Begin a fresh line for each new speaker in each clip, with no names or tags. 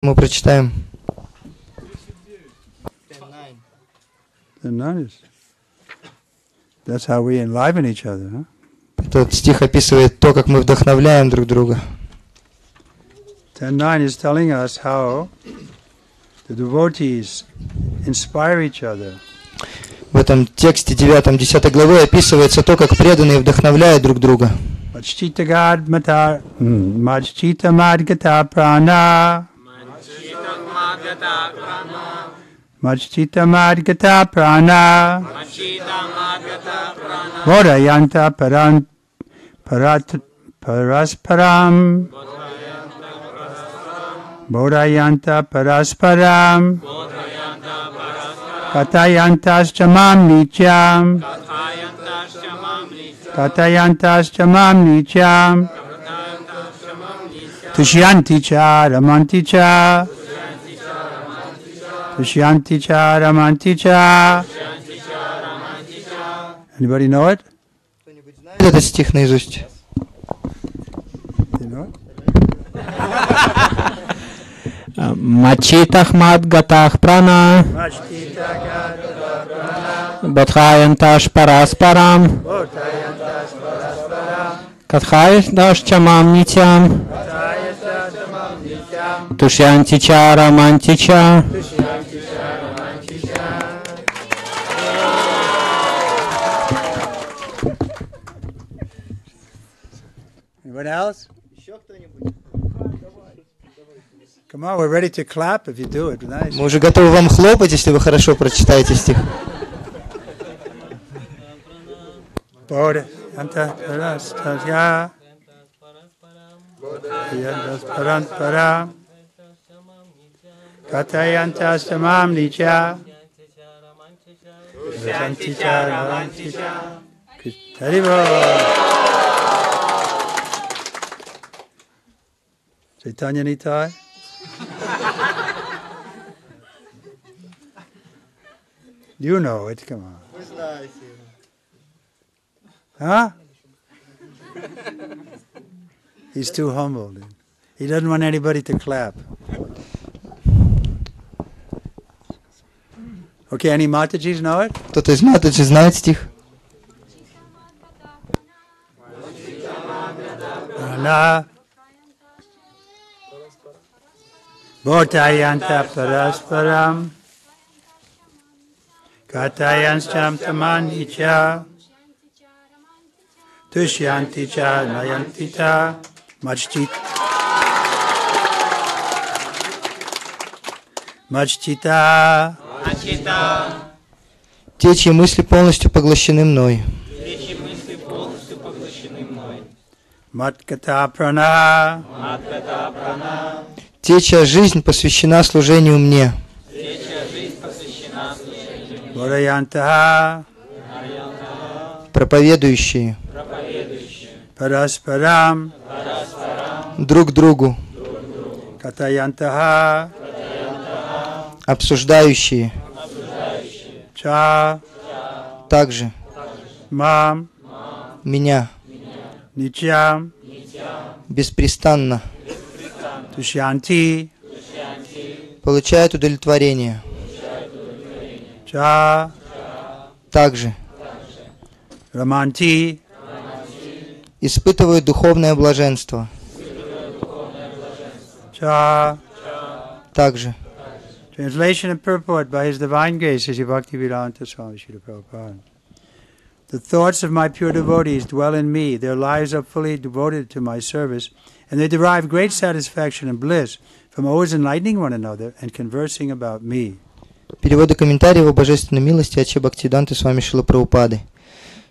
Мы прочитаем.
That's how we enliven each other, huh?
Этот стих описывает то, как мы вдохновляем друг друга.
10.9 is telling us how the devotees inspire each other.
В этом тексте 9, 10 главы описывается то, как преданные вдохновляют друг друга.
Majchita madgata prana. Majchita madgata prana. Bodhayanta parasparam. Bodhayanta parasparam. Katayantas chamam nityam. Katayantas chamam nityam. Tushyanti cha ramanti cha. Tushyanti cha ramanti cha. Anybody know it?
Этот стих наизусть.
You know it?
Мачитах мадгатах прана. Бодхаянташ параспарам. Катхаянташ чамам нитям. Тушянти ча раманти ча.
Anyone else? Come on, we're ready to clap if you do it. Nice.
Мы уже готовы вам хлопать, если вы хорошо прочитаете стих.
Bodhayanta parastasya. Bodhayantas paraspara. Katayantas tamam nicha. Santi cha ravanti cha. Haribo. Chaitanya Nitai. You know it, come on. Huh? He's too humble. He doesn't want anybody to clap. Okay, any Matajis know it?
Кто-то из Матаджи знает стих?
Ana. Bodhayanta parasparam. Katayantam tamanicha. Tushyanti cha nayanti cha. Majchita.
Те, чьи мысли полностью поглощены мной.
Matkata prana.
Те, чья жизнь посвящена служению мне.
Bodhayantaha.
Проповедующие.
Parasparam.
Друг другу.
Katayantaha.
Обсуждающие.
Cha.
Также.
Mam.
Меня.
Nityam.
Беспрестанно.
Tushyanti.
Получают удовлетворение.
Cha.
Также.
Ramanti.
Испытывают духовное блаженство.
Cha.
Также.
Translation and purport by His Divine Grace, Sri Bhaktivedanta Swami Srila Prabhupada. The thoughts of my pure devotees dwell in me. Their lives are fully devoted to my service, and they derive great satisfaction and bliss from always enlightening one another and conversing about me.
Перевод и комментарий его божественной милости Ачи Бхактивиданты Свами Шрилы Прабхупады.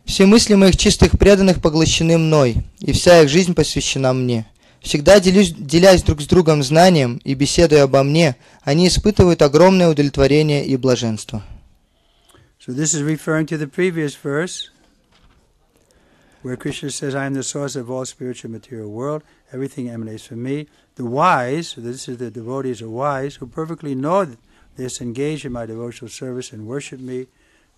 Все мысли моих чистых преданных поглощены мной, и вся их жизнь посвящена мне. Всегда делясь друг с другом знанием и беседуя обо мне, они испытывают огромное удовлетворение и блаженство.
So this is referring to the previous verse, where Krishna says, I am the source of all spiritual material world, everything emanates from me. The wise, so this is the devotees are wise, who perfectly know this, engage in my devotional service and worship me,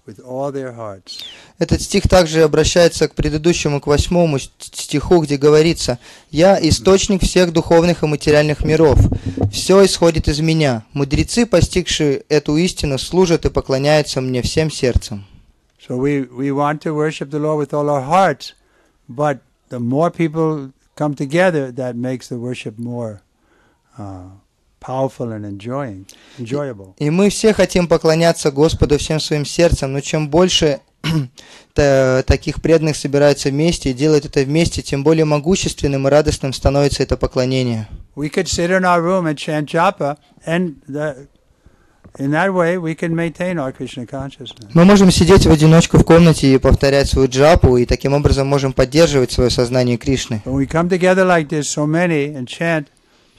with all their hearts.
Этот стих также обращается к предыдущему, к 8 стиху, где говорится: «Я источник всех духовных и материальных миров. Все исходит из меня. Мудрецы, постигшие эту истину, служат и поклоняются мне всем сердцем».
So we want to worship the Lord with all our hearts, but the more people come together, that makes the worship more powerful and enjoyable.
И мы все хотим поклоняться Господу всем своим сердцем, но чем больше таких преданных собираются вместе и делают это вместе, тем более могущественным и радостным становится это поклонение.
We could sit in our room and chant japa, and in that way we can maintain our Krishna consciousness.
Мы можем сидеть в одиночку в комнате и повторять свою джапу, и таким образом можем поддерживать свое сознание Кришны.
When we come together like this, so many, and chant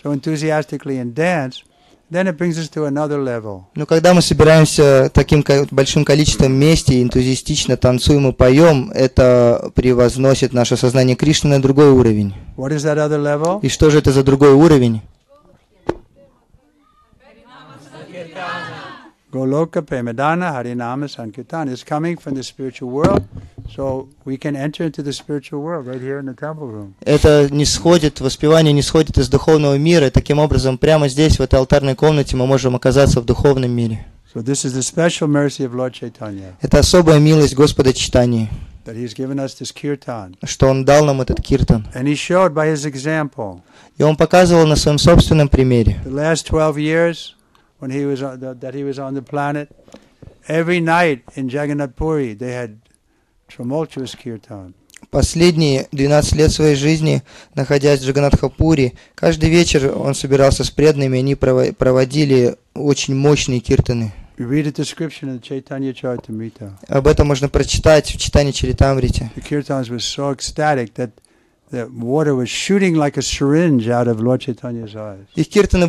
so enthusiastically and dance, then it brings us to another level.
Но когда мы собираемся таким большим количеством вместе, и энтузиастично танцуем и поем, это превозносит наше сознание Кришны на другой уровень.
What is that other level?
И что же это за другой уровень?
Goloka Premadana Harinama Sankirtan is coming from the spiritual world, so we can enter into the spiritual world right here in the temple room.
Это воспевание не сходит из духовного мира, и таким образом прямо здесь, в этой алтарной комнате, мы можем оказаться в духовном мире.
So this is the special mercy of Lord Chaitanya,
Это особая милость Господа Чайтаньи,
that He has given us this kirtan.
что Он дал нам этот киртан.
And He showed by His example.
И Он показывал на своем собственном примере.
The last 12 years when he was on the planet, every night in Jagannath Puri they had tumultuous kirtan.
Последние 12 лет своей жизни, находясь в Джаганнатхапури, каждый вечер он собирался с преданными, и они проводили очень мощные киртаны.
You read a description in the Chaitanya Charitamrita.
Об этом можно прочитать в Читании Чаритамрите.
The kirtans were so ecstatic that the water was shooting like a syringe out of Lord Chaitanya's eyes.
Их киртаны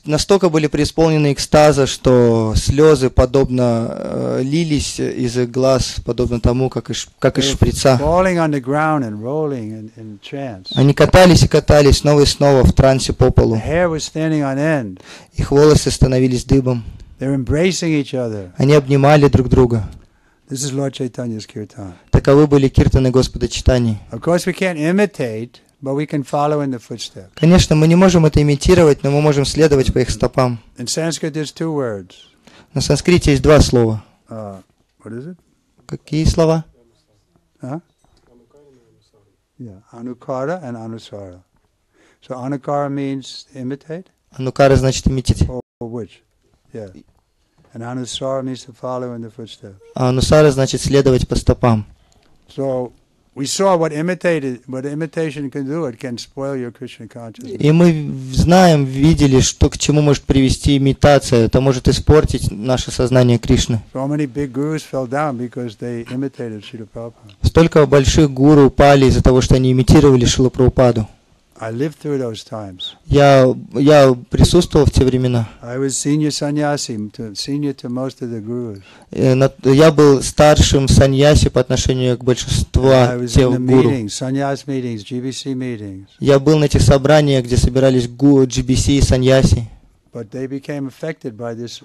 настолько были преисполнены экстаза, что слезы подобно лились из их глаз, подобно тому, как из шприца.
Falling on the ground and rolling in trance.
Они катались и катались снова и снова в трансе по полу.
The hair was standing on end.
Их волосы становились дыбом.
They're embracing each other.
Они обнимали друг друга.
This is Lord Chaitanya's kirtan.
Таковы были киртаны Господа Чайтаньи.
Of course we can't imitate, but we can follow in the footsteps.
Конечно, мы не можем это имитировать, но мы можем следовать по их стопам.
In Sanskrit there's two words.
На санскрите есть два слова.
What is it?
Какие слова?
Huh? Yeah, anukara and anusara. So anukara means imitate.
Анукара значит имитировать.
Or which? Yeah. And anusara means to follow in the footsteps.
А анусара значит следовать по стопам.
So we saw what imitation can do. It can spoil your Krishna consciousness.
И мы видели, что к чему может привести имитация. Это может испортить наше сознание Кришны.
So many big gurus fell down because they imitated Srila Prabhupada.
Столько больших гуру упали из-за того, что они имитировали Шрилу Прабхупаду.
I lived through those times.
Я присутствовал в те времена.
I was senior sannyasi, senior to most of the gurus.
Я был старшим саньяси по отношению к большинству тех гуру.
Sannyas meetings, GBC meetings.
Я был на этих собраниях, где собирались GBC и саньяси.
But they became affected by this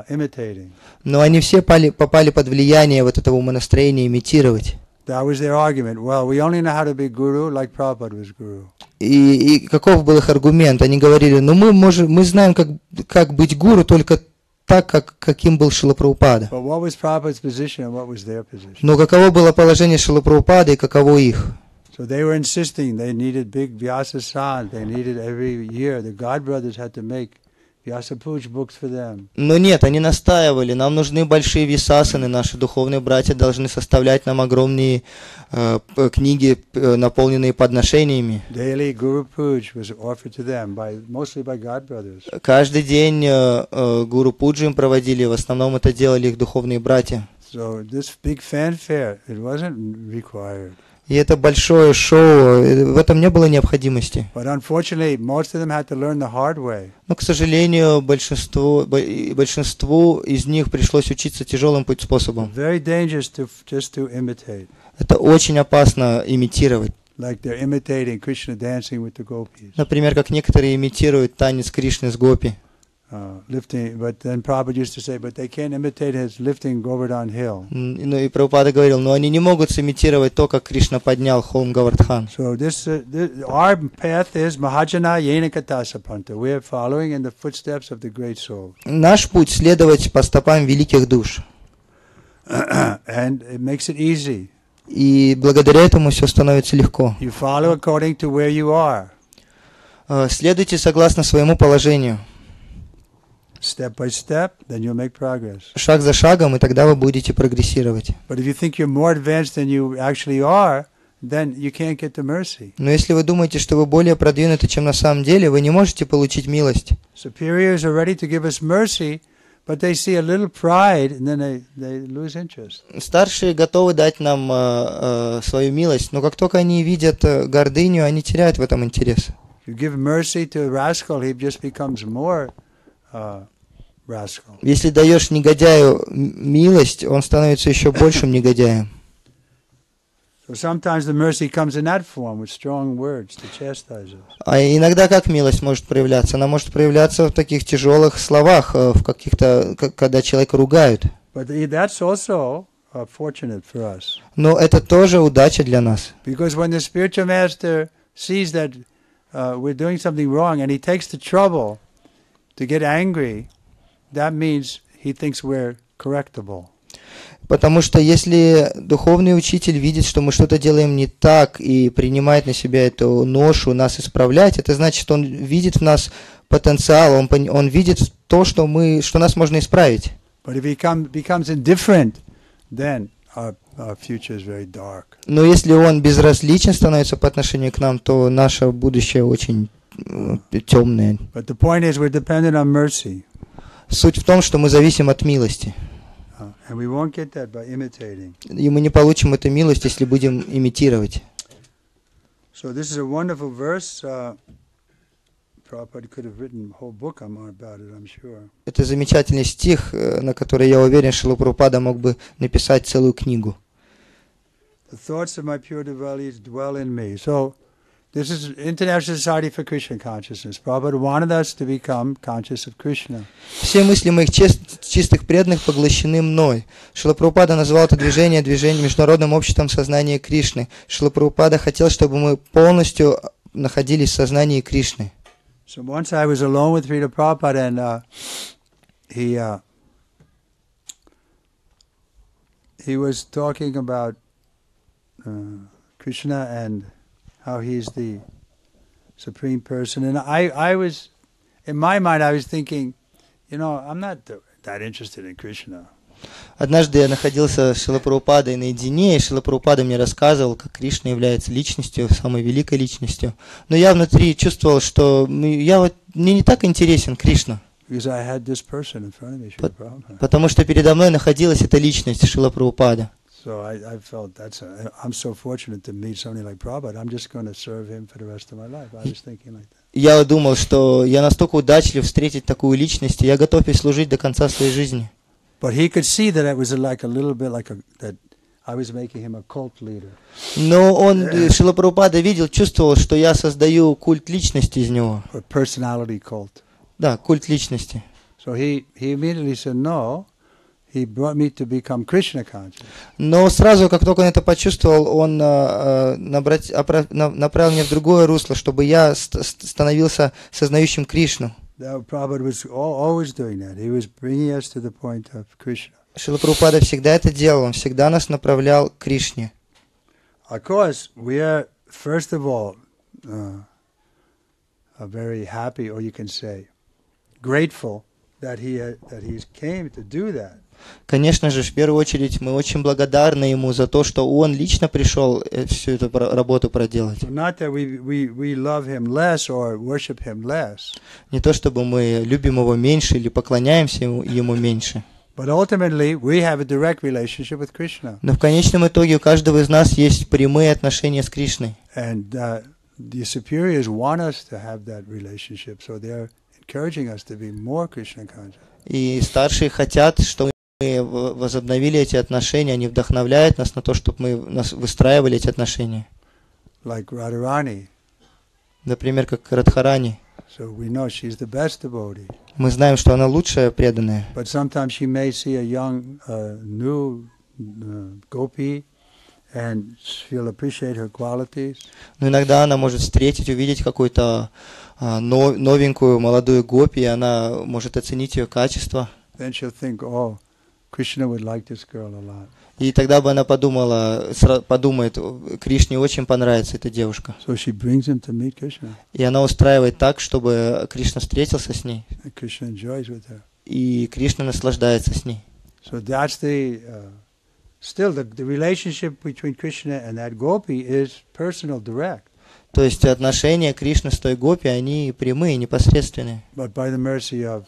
imitating.
Но они все попали под влияние вот этого умонастроения имитировать.
That was their argument. Well, we only know how to be guru like Prabhupada was guru.
И каков был их аргумент? Они говорили, мы знаем, как быть гуру только так, каким был Шрила Прабхупада.
But what was Prabhupada's position and what was their position?
Но каково было положение Шрилы Прабхупады и каково их?
So they were insisting they needed big Vyasa Sant. They needed every year. The God brothers had to make Vyasa Puj books for them.
Но нет, они настаивали, нам нужны большие висасаны, наши духовные братья должны составлять нам огромные книги, наполненные подношениями.
Daily Guru Puj was offered to them mostly by God brothers.
Каждый день гуру пуджи им проводили, в основном это делали их духовные братья.
So this big fanfare, it wasn't required.
И это большое шоу, в этом не было необходимости.
But unfortunately, most of them had to learn the hard way.
Но, к сожалению, большинству из них пришлось учиться тяжелым способом.
Very dangerous just to imitate.
Это очень опасно имитировать.
Like they're imitating Krishna dancing with the gopis.
Например, как некоторые имитируют танец Кришны с гопи.
lifting. But then Prabhupada used to say, but they can't imitate his lifting Govardhan hill.
Ну и Прабхупада говорил, но они не могут сымитировать то, как Кришна поднял холм Говардхан.
So our path is Mahajana Yena Katasapanta. We are following in the footsteps of the great soul.
Наш путь следовать по стопам великих душ.
And it makes it easy.
И благодаря этому все становится легко.
You follow according to where you are.
Следуйте согласно своему положению.
Step by step, then you'll make progress.
Шаг за шагом, и тогда вы будете прогрессировать.
But if you think you're more advanced than you actually are, then you can't get the mercy.
Но если вы думаете, что вы более продвинуты, чем на самом деле, вы не можете получить милость.
Superiors are ready to give us mercy, but they see a little pride, and then they lose interest.
Старшие готовы дать нам свою милость, но как только они видят гордыню, они теряют в этом интерес.
If you give mercy to a rascal, he just becomes more rascal.
Если даешь негодяю милость, он становится еще большим негодяем.
So sometimes the mercy comes in that form with strong words to chastise us.
А иногда как милость может проявляться? Она может проявляться в таких тяжелых словах, в каких-то, когда человека ругают.
But that's also fortunate for us.
Но это тоже удача для нас.
Because when the spiritual master sees that we're doing something wrong and he takes the trouble to get angry, that means he thinks we're correctable.
Потому что если духовный учитель видит, что мы что-то делаем не так и принимает на себя эту ношу нас исправлять, это значит, он видит в нас потенциал, он видит то, что нас можно исправить.
But if he becomes indifferent, then our future is very dark.
Но если он безразличен становится по отношению к нам, то наше будущее очень темное.
But the point is we're dependent on mercy.
Суть в том, что мы зависим от милости.
And we won't get that by imitating.
И мы не получим эту милость, если будем имитировать.
So this is a wonderful verse. Prabhupada could have written a whole book about it, I'm sure.
Это замечательный стих, на который, я уверен, Шрила Прабхупада мог бы написать целую книгу.
The thoughts of my pure devotees dwell in me. So this is International Society for Krishna Consciousness. Prabhupada wanted us to become conscious of Krishna.
Все мысли моих чистых преданных поглощены мной. Шрила Прабхупада назвал это движение Международным обществом сознания Кришны. Шрила Прабхупада хотел, чтобы мы полностью находились в сознании Кришны.
So once I was alone with Srila Prabhupada, and he was talking about Krishna and how he's the supreme person, and I was, in my mind, I was thinking, I'm not that interested in Krishna.
Однажды я находился с Шрила Прабхупадой наедине, и Шрила Прабхупада мне рассказывал, как Кришна является личностью, самой великой личностью. Но я внутри чувствовал, что мне не так интересен Кришна. Потому что передо мной находилась эта личность Шрила Прабхупада.
So I felt I'm so fortunate to meet somebody like Prabhupada. I'm just going to serve him for the rest of my life. I was thinking like that.
Я думал, что я настолько удачлив встретить такую личность, и я готов ей служить до конца своей жизни.
But he could see that it was like a little bit like that I was making him a cult leader.
Но Шрила Прабхупада видел, чувствовал, что я создаю культ личности из него.
A personality cult.
Да, культ личности.
So he immediately said no. He brought me to become Krishna conscious.
Но сразу, как только он это почувствовал, он направил меня в другое русло, чтобы я становился сознающим Кришну.
Prabhupada was always doing that. He was bringing us to the point of Krishna.
Шрила Прабхупада всегда это делал, он всегда нас направлял к Кришне.
Of course, we are first of all very happy, or you can say, grateful that he came to do that.
Конечно же, в первую очередь, мы очень благодарны ему за то, что он лично пришел всю эту работу проделать.
Not that we love him less or worship him less.
Не то, чтобы мы любим его меньше или поклоняемся ему меньше.
But ultimately, we have a direct relationship with Krishna.
Но в конечном итоге у каждого из нас есть прямые отношения с Кришной.
And the superiors want us to have that relationship, so they are encouraging us to be more Krishna conscious. И
старшие хотят, чтобы мы возобновили эти отношения, они вдохновляют нас на то, чтобы мы выстраивали эти отношения.
Like Radharani.
Например, как Радхарани.
So we know she's the best devotee.
Мы знаем, что она лучшая преданная.
But sometimes she may see a young, new gopi, and she'll appreciate her qualities.
Но иногда она может встретить, увидеть какую-то новенькую молодую гопи, и она может оценить ее качество.
Then she'll think, oh, Krishna would like this girl a lot.
И тогда бы она подумает, Кришне очень понравится эта девушка.
So she brings him to meet Krishna.
И она устраивает так, чтобы Кришна встретился с ней.
And Krishna enjoys with her.
И Кришна наслаждается с ней.
So that's still the relationship between Krishna and that gopi is personal, direct.
То есть отношения Кришны с той гопи, они прямые, непосредственные.
But by the mercy of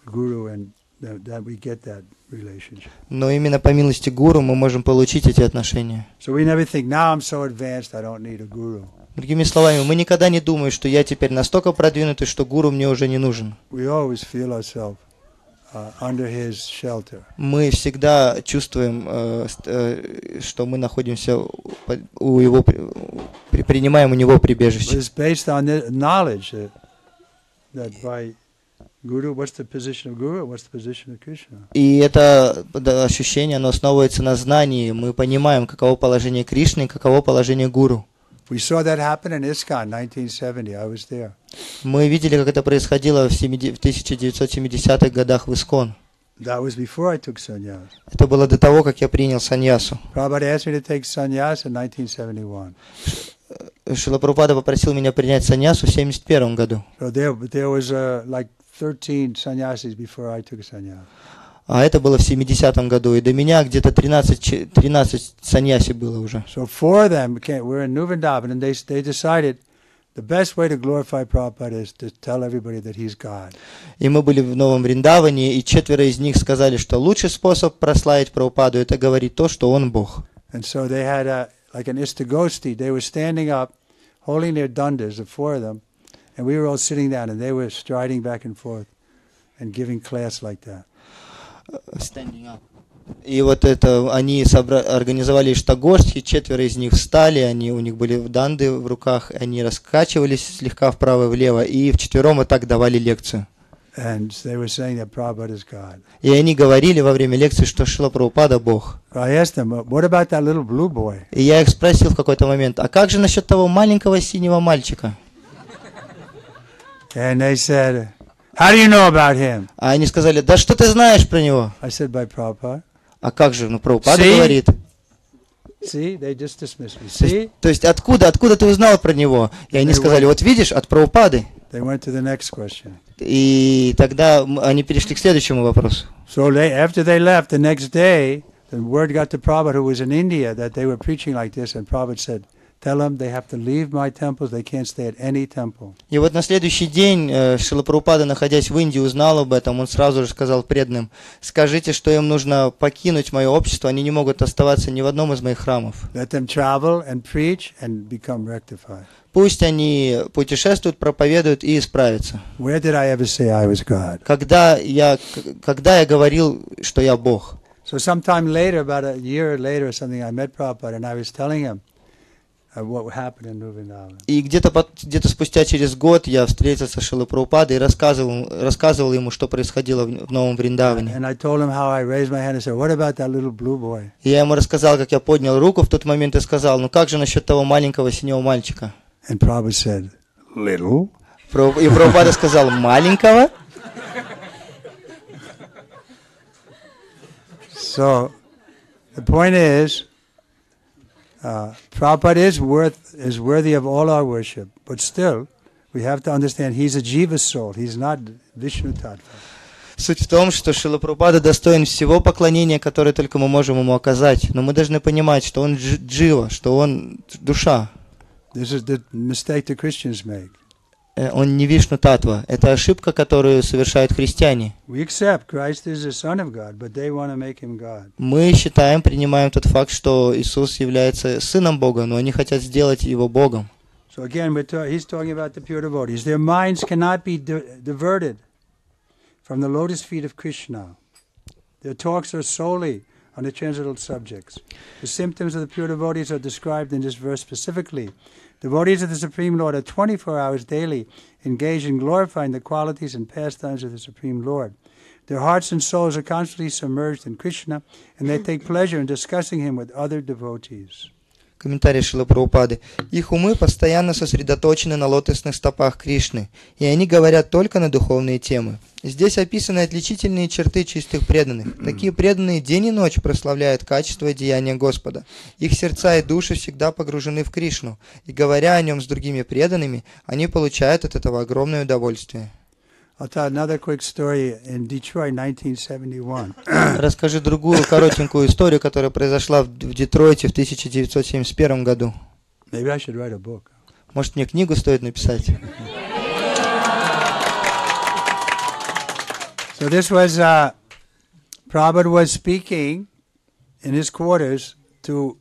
Guru and that we get that relationship.
Но именно по милости Гуру мы можем получить эти отношения.
So we never think, now I'm so advanced, I don't need a guru.
Другими словами, мы никогда не думаем, что я теперь настолько продвинутый, что гуру мне уже не нужен.
We always feel ourselves under his shelter.
Мы всегда чувствуем, что мы находимся у его, принимаем у него прибежище.
But it's based on the knowledge that by Guru, what's the position of Guru, what's the position of Krishna?
И это ощущение, оно основывается на знании. Мы понимаем, каково положение Кришны, каково положение Гуру.
We saw that happen in ISKCON 1970. I was there.
Мы видели, как это происходило в 1970-х годах в ИСККОН.
That was before I took sannyas.
Это было до того, как я принял саньясу.
Prabhupada asked me to take sannyas in 1971.
Шрила Прабхупада попросил меня принять саньясу в 1971 году.
So there was like 13 sannyasis before I took sannyas.
А это было в 70-м году, и до меня где-то 13 саньяси было уже.
So four of them were in New Vrindavan, and they decided the best way to glorify Prabhupada is to tell everybody that he's God.
И мы были в Новом Вриндаване, и 4 из них сказали, что лучший способ прославить Прабхупаду — это говорить то, что он Бог.
And so they had like an istagosti. They were standing up, holding their dundas, the four of them, and we were all sitting down, and they were striding back and forth and giving class like that.
И вот это они организовали штагорстхи, 4 из них встали, у них были данды в руках, они раскачивались слегка вправо и влево, и вчетвером вот так давали лекцию.
And they were saying that Prabhupada is God.
И они говорили во время лекции, что Шрила Прабхупада Бог.
I asked them, what about that little blue boy?
И я их спросил в какой-то момент, а как же насчет того маленького синего мальчика?
And they said, how do you know about him?
А они сказали, да что ты знаешь про него?
I said, by Prabhupada.
А как же, Прабхупада говорит.
See, they just dismissed me. See?
То есть откуда ты узнал про него? И они сказали, вот видишь, от Прабхупады.
They went to the next question.
И тогда они перешли к следующему вопросу.
So after they left the next day, the word got to Prabhupada, who was in India, that they were preaching like this, and Prabhupada said, tell them they have to leave my temples, they can't stay at any temple.
И вот на следующий день Шрила Прабхупада, находясь в Индии, узнал об этом. Он сразу же сказал преданным, скажите, что им нужно покинуть мое общество, они не могут оставаться ни в одном из моих храмов.
Let them travel and preach and become rectified.
Пусть они путешествуют, проповедуют и исправятся.
Where did I ever say I was God?
Когда я говорил, что я Бог?
So sometime later, about a year later or something, I met Prabhupada and I was telling him what happened in New Vrindavan.
И где-то спустя через год я встретился с Шрилой Прабхупадой и рассказывал ему, что происходило в Новом Вриндаване.
And I told him how I raised my hand and said, what about that little blue boy?
И я ему рассказал, как я поднял руку в тот момент и сказал, ну как же насчет того маленького синего мальчика?
And Prabhupada said, little?
И Прабхупада сказал, маленького?
So, the point is, Prabhupada is worthy of all our worship, but still, we have to understand he's a jiva soul. He's not Vishnu Tattva.
Суть в том, что Шрила Прабхупада достоин всего поклонения, которое только мы можем ему оказать. Но мы должны понимать, что он джива, что он душа.
This is the mistake the Christians make.
Он не Вишну Татва. Это ошибка, которую совершают христиане.
We accept Christ is the Son of God, but they want to make him God.
Мы считаем, принимаем тот факт, что Иисус является Сыном Бога, но они хотят сделать Его Богом.
So again, he's talking about the pure devotees. Their minds cannot be diverted from the lotus feet of Krishna. Their talks are solely on the transcendental subjects. The symptoms of the pure devotees are described in this verse specifically. Devotees of the Supreme Lord are 24 hours daily engaged in glorifying the qualities and pastimes of the Supreme Lord. Their hearts and souls are constantly submerged in Krishna, and they take pleasure in discussing him with other devotees.
Комментарий Шрилы Прабхупады. Их умы постоянно сосредоточены на лотосных стопах Кришны, и они говорят только на духовные темы. Здесь описаны отличительные черты чистых преданных. Такие преданные день и ночь прославляют качество и деяния Господа. Их сердца и души всегда погружены в Кришну, и говоря о нем с другими преданными, они получают от этого огромное удовольствие.
I'll tell another quick story in Detroit, 1971.
Расскажи другую коротенькую историю, которая произошла в Детройте в 1971 году.
Maybe I should write a book.
Может, мне книгу стоит написать?
So this was, Prabhupada was speaking in his quarters to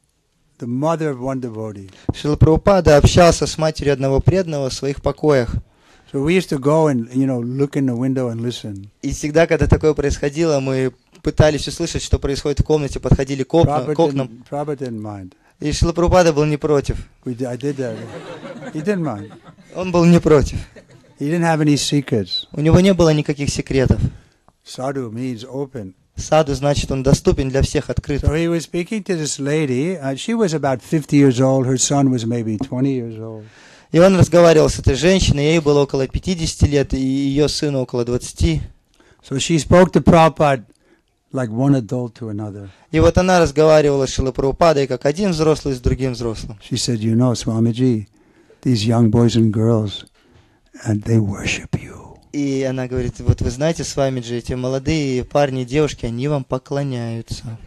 the mother of one devotee.
Шрила Прабхупада общался с матерью одного преданного в своих покоях.
So we used to go and, look in the window and listen.
И всегда, когда такое происходило, мы пытались услышать, что происходит в комнате, подходили к окнам.
Prabhupada didn't mind.
И Шрила Прабхупада был не против.
I did that. He didn't mind.
Он был не против.
He didn't have any secrets.
У него не было никаких секретов.
Sadhu means open.
Саду значит, он доступен для всех открыто.
So he was speaking to this lady. She was about 50 years old. Her son was maybe 20 years old.
И он разговаривал с этой женщиной, ей было около 50 лет, и ее сыну около 20.
So she spoke to Prabhupada like one adult to another.
И вот она разговаривала с Шрилой Прабхупадой, как один взрослый с другим взрослым.
She said, Swamiji, these young boys and girls, and they worship you.
И она говорит, вот вы знаете, Свамиджи, эти молодые парни и девушки, они вам поклоняются.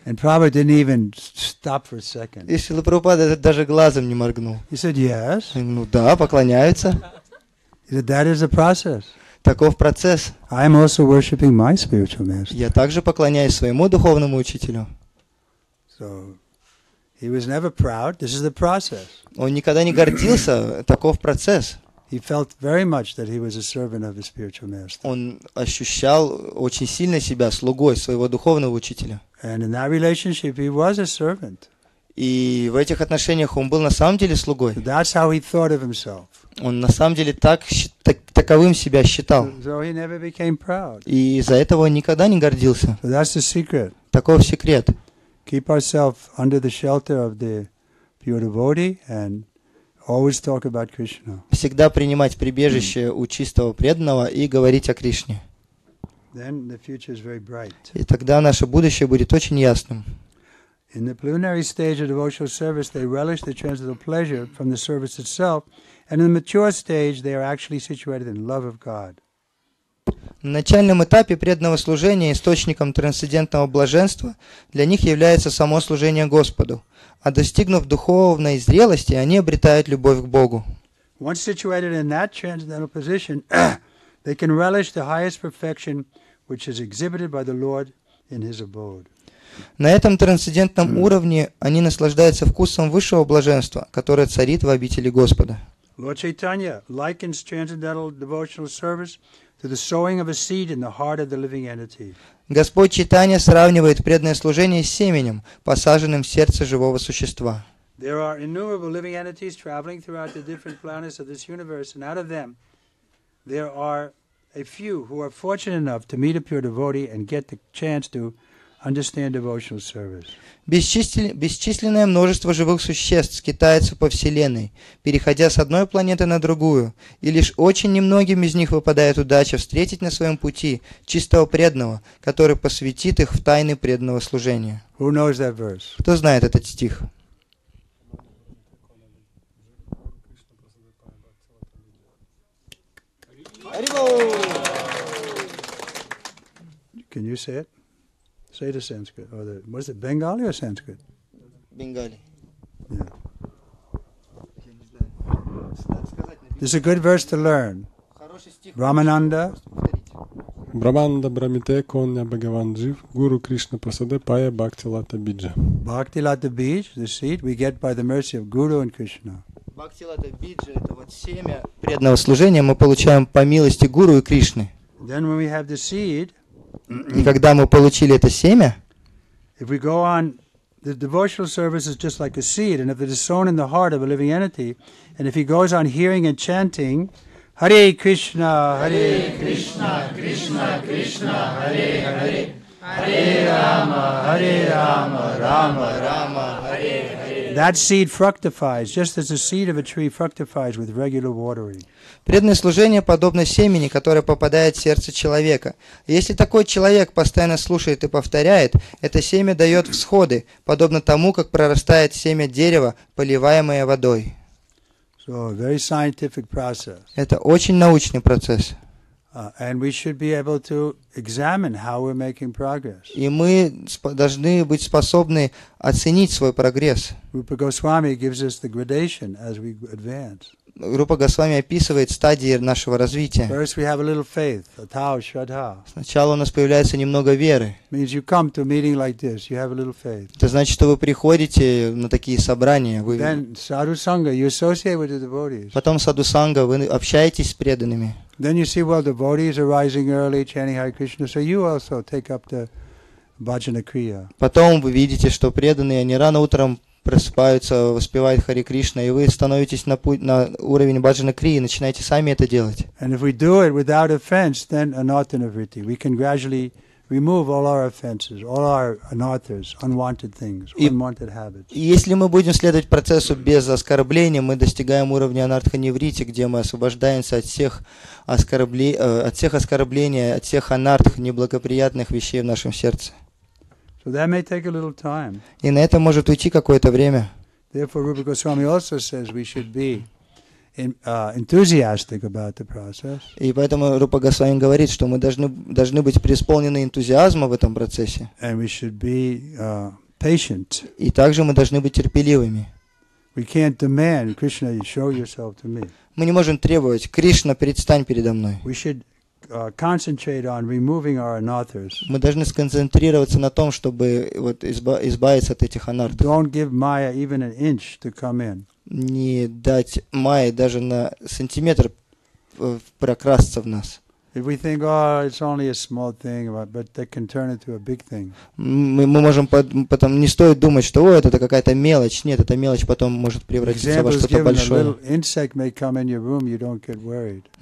And Prabhupada didn't even stop for a second.
И Шрила Прабхупада даже глазом не моргнул.
He said, yes.
Ну да, поклоняются.
He said, that is the process.
Таков процесс.
I am also worshiping my spiritual master.
Я также поклоняюсь своему духовному учителю.
So he was never proud. This is the process.
Он никогда не гордился, таков процесс.
He felt very much that he was a servant of his spiritual master.
Он ощущал очень сильно себя слугой своего духовного учителя.
And in that relationship, he was a servant.
И в этих отношениях он был на самом деле слугой.
That's how he thought of himself.
Он на самом деле таковым себя считал.
So he never became proud.
И из-за этого он никогда не гордился.
So that's the secret.
Таков секрет.
Keep ourselves under the shelter of the pure devotee and always talk about Krishna.
Всегда принимать прибежище у чистого преданного и говорить о Кришне.
Then the future is very bright.
И тогда наше будущее будет очень ясным.
In the preliminary stage of devotional service, they relish the transcendental pleasure from the service itself, and in the mature stage, they are actually situated in love of God.
На начальном этапе преданного служения источником трансцендентного блаженства для них является само служение Господу, а достигнув духовной зрелости, они обретают любовь к Богу.
Once situated in that transcendental position, they can relish the highest perfection which is exhibited by the Lord in His abode.
На этом трансцендентном уровне они наслаждаются вкусом высшего блаженства, которое царит в обители Господа.
Lord Chaitanya likens transcendental devotional service to the sowing of a seed in the heart of the living entity.
Господь Чайтанья сравнивает преданное служение с семенем, посаженным в сердце живого существа.
There are innumerable living entities traveling throughout the different planets of this universe, and out of them, there are a few who are fortunate enough to meet a pure devotee and get the chance to understand devotional service.
Бесчисленное множество живых существ скитается по Вселенной, переходя с одной планеты на другую, и лишь очень немногим из них выпадает удача встретить на своем пути чистого преданного, который посвятит их в тайны преданного служения.
Who knows that verse?
Кто знает этот стих?
Can you say it? Say the Sanskrit. Or the, was it Bengali or Sanskrit?
Бенгали.
Yeah. This is a good verse to learn. Brahmananda.
Brahmanda Brahmite Konya Bhagavan Jiv Guru Krishna Prasade Paya Bhakti Lata Bija.
Bhakti Lata Bij, the seed we get by the mercy of Guru and Krishna.
Бхакти Лата Биджа — это вот семя преданного служения мы получаем по милости Гуру и Кришны.
Then when we have the seed,
И когда мы получили это семя,
If we go on, the devotional service is just like a seed, and if it is sown in the heart of a living entity, and if he goes on hearing and chanting, Hare Krishna, Krishna, Krishna, Hare Hare, Hare Rama, Rama Rama, Hare Hare. That seed fructifies, just as the seed of a tree fructifies with regular watering.
Преданное служение подобно семени, которое попадает в сердце человека. Если такой человек постоянно слушает и повторяет, это семя дает всходы, подобно тому, как прорастает семя дерева, поливаемое водой.
So, very scientific process.
Это очень научный процесс.
And we should be able to examine how we're making progress.
И мы должны быть способны оценить свой прогресс.
Rupa Goswami gives us the gradation as we advance.
Рупа Госвами описывает стадии нашего развития.
First we have a little faith, atau shraddha.
Сначала у нас появляется немного веры.
Means you come to a meeting like this, you have a little faith.
Это значит, что вы приходите на такие собрания.
Then sadhu sangha, you associate with the devotees.
Потом саду-санга, вы общаетесь с преданными.
Then you see, well, devotees are rising early, chanting Hare Krishna, so you also take up the bhajana kriya.
Потом вы видите, что преданные, они рано утром просыпаются, воспевают Харе Кришна, и вы становитесь на уровень баджана крии и начинаете сами это делать.
And if we do it without offense, then anarthana vritti. We can gradually remove all our offenses, all our anarthas, unwanted things, unwanted habits.
И если мы будем следовать процессу без оскорбления, мы достигаем уровня анартха-неврити, где мы освобождаемся от всех оскорблений, от всех анартх, неблагоприятных вещей в нашем сердце.
So that may take a little time.
И на это может уйти какое-то время.
Therefore, Rupa Goswami also says we should be enthusiastic about the process.
И поэтому Рупа Госвами говорит, что мы должны быть преисполнены энтузиазма в этом процессе.
And we should be patient.
И также мы должны быть терпеливыми.
We can't demand, Krishna, you show yourself to me.
Мы не можем требовать: Кришна, предстань передо мной.
We should concentrate on removing our anarthas.
Мы должны сконцентрироваться на том, чтобы избавиться от этих анартов.
Don't give Maya even an inch to come in.
Не дать Майе даже на сантиметр прокрасться в нас.
If we think, oh, it's only a small thing, but that can turn into a big thing.
Мы можем потом, не стоит думать, что о, это какая-то мелочь. Нет, эта мелочь потом может превратиться во что-то большое.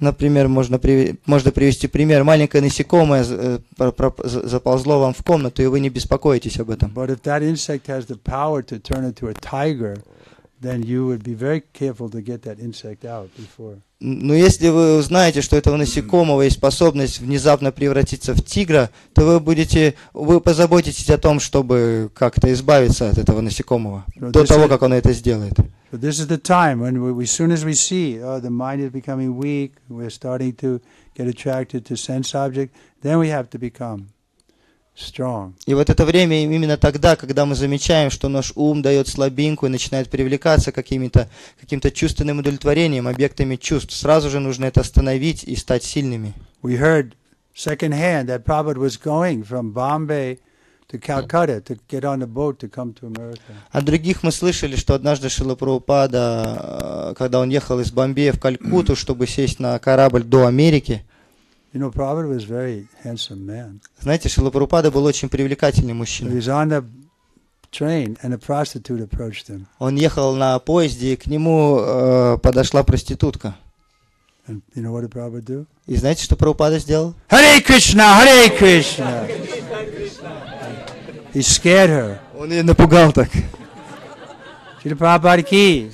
Например, можно привести пример. Маленькое насекомое заползло вам в комнату, и вы не беспокоитесь об этом.
But if that insect has the power to turn into a tiger, then you would be very careful to get that insect out before.
Но если вы узнаете, что у этого насекомого есть способность внезапно превратиться в тигра, то вы позаботитесь о том, чтобы как-то избавиться от этого насекомого до того, как он это сделает.
So this is the time when as soon as we see, the mind is becoming weak, we're starting to get attracted to sense object, then we have to become strong.
И вот это время именно тогда, когда мы замечаем, что наш ум дает слабинку и начинает привлекаться каким-то чувственным удовлетворением, объектами чувств, сразу же нужно это остановить и стать сильными.
We heard secondhand that Prabhupada was going from Bombay to Calcutta to get on a boat to come to America.
От других мы слышали, что однажды Шрила Прабхупада, когда он ехал из Бомбея в Калькутту, чтобы сесть на корабль до Америки,
you know, Prabhupada was a very handsome man.
Знаете, Шрила Прабхупада был очень привлекательный
He
мужчина.
was on the train and a prostitute approached him.
Он ехал на поезде, и к нему подошла проститутка.
And you know what did Prabhupada do?
И знаете, что Прабхупада сделал?
Hare Krishna, Hare Krishna. He scared her.
Он ее напугал так.
Srila Prabhupada ki.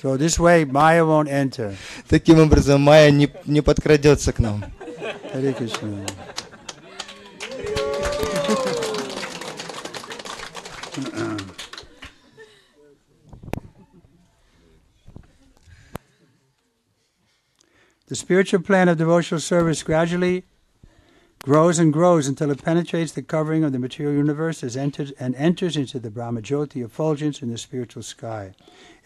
So this way Maya won't enter.
Таким образом, Майя не подкрадется к нам.
Hare Krishna. The spiritual plan of devotional service gradually grows and grows until it penetrates the covering of the material universe and enters into the Brahmajyoti effulgence in the spiritual sky.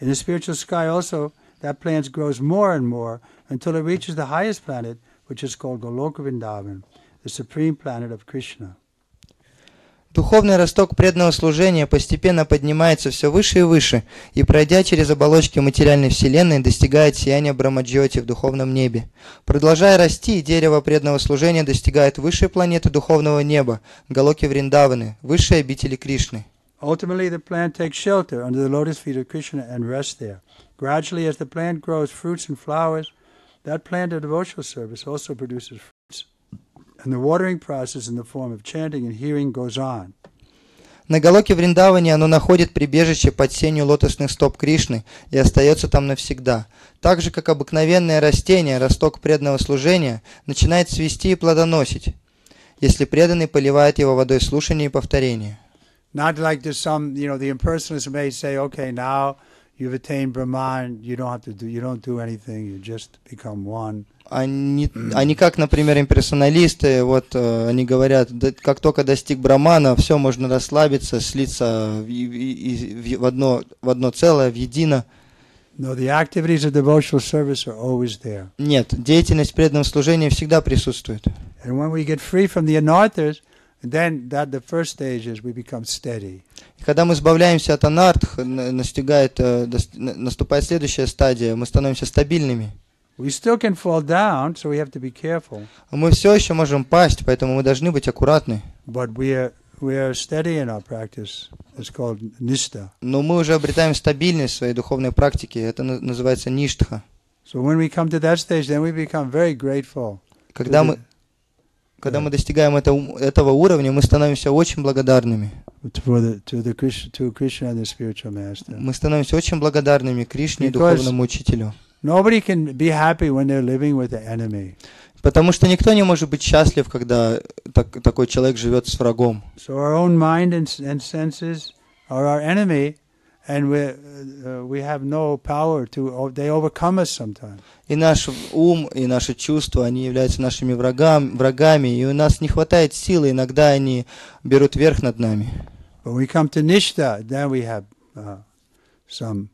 In the spiritual sky also, that plan grows more and more until it reaches the highest planet, which is called Goloka Vrindavan, the supreme planet of Krishna.
Духовный росток преданного служения постепенно поднимается все выше и выше, и, пройдя через оболочки материальной вселенной, достигает сияния Брахмаджьоти в духовном небе. Продолжая расти, дерево преданного служения достигает высшей планеты духовного неба, Галоки Вриндаваны, высшей обители Кришны.
Ultimately, the plant takes shelter under the lotus feet of Krishna and rests there. Gradually, as the plant grows fruits and flowers, that plant of devotional service also produces fruits. And the watering process in the form of chanting and hearing goes on.
На Галоке Вриндаване оно находит прибежище под сенью лотосных стоп Кришны и остается там навсегда. Так же, как обыкновенное растение, росток преданного служения начинает цвести и плодоносить, если преданный поливает его водой слушания и повторения.
Not like there's some, the impersonalists may say, okay, now you've attained Brahman, you don't do anything, you just become one.
Они как, например, имперсоналисты, они говорят, как только достиг Брахмана, все, можно расслабиться, слиться в одно целое, в едино.
No, the activities of devotional service are always there.
Нет, деятельность преданного служения всегда присутствует.
And when we get free from the anarthas, then the first stage is we become steady.
И когда мы избавляемся от анартх, наступает следующая стадия, мы становимся стабильными.
We still can fall down, so we have to be careful.
Мы все еще можем пасть, поэтому мы должны быть аккуратны.
But we are steady in our practice. It's called nishtha.
Но мы уже обретаем стабильность в своей духовной практике, это называется ништха.
So when we come to that stage, then we become very grateful.
Когда мы достигаем этого уровня, мы становимся очень благодарными.
To Krishna and the spiritual master.
Мы становимся очень благодарными Кришне и духовному учителю.
Nobody can be happy when they're living with the enemy.
Потому что никто не может быть счастлив, когда такой человек живет с врагом.
So our own mind and senses are our enemy, and we have no power to. They overcome us sometimes.
И наш ум, и наши чувства, они являются нашими врагами, и у нас не хватает силы, иногда они берут верх над нами.
When we come to nishtha, then we have some,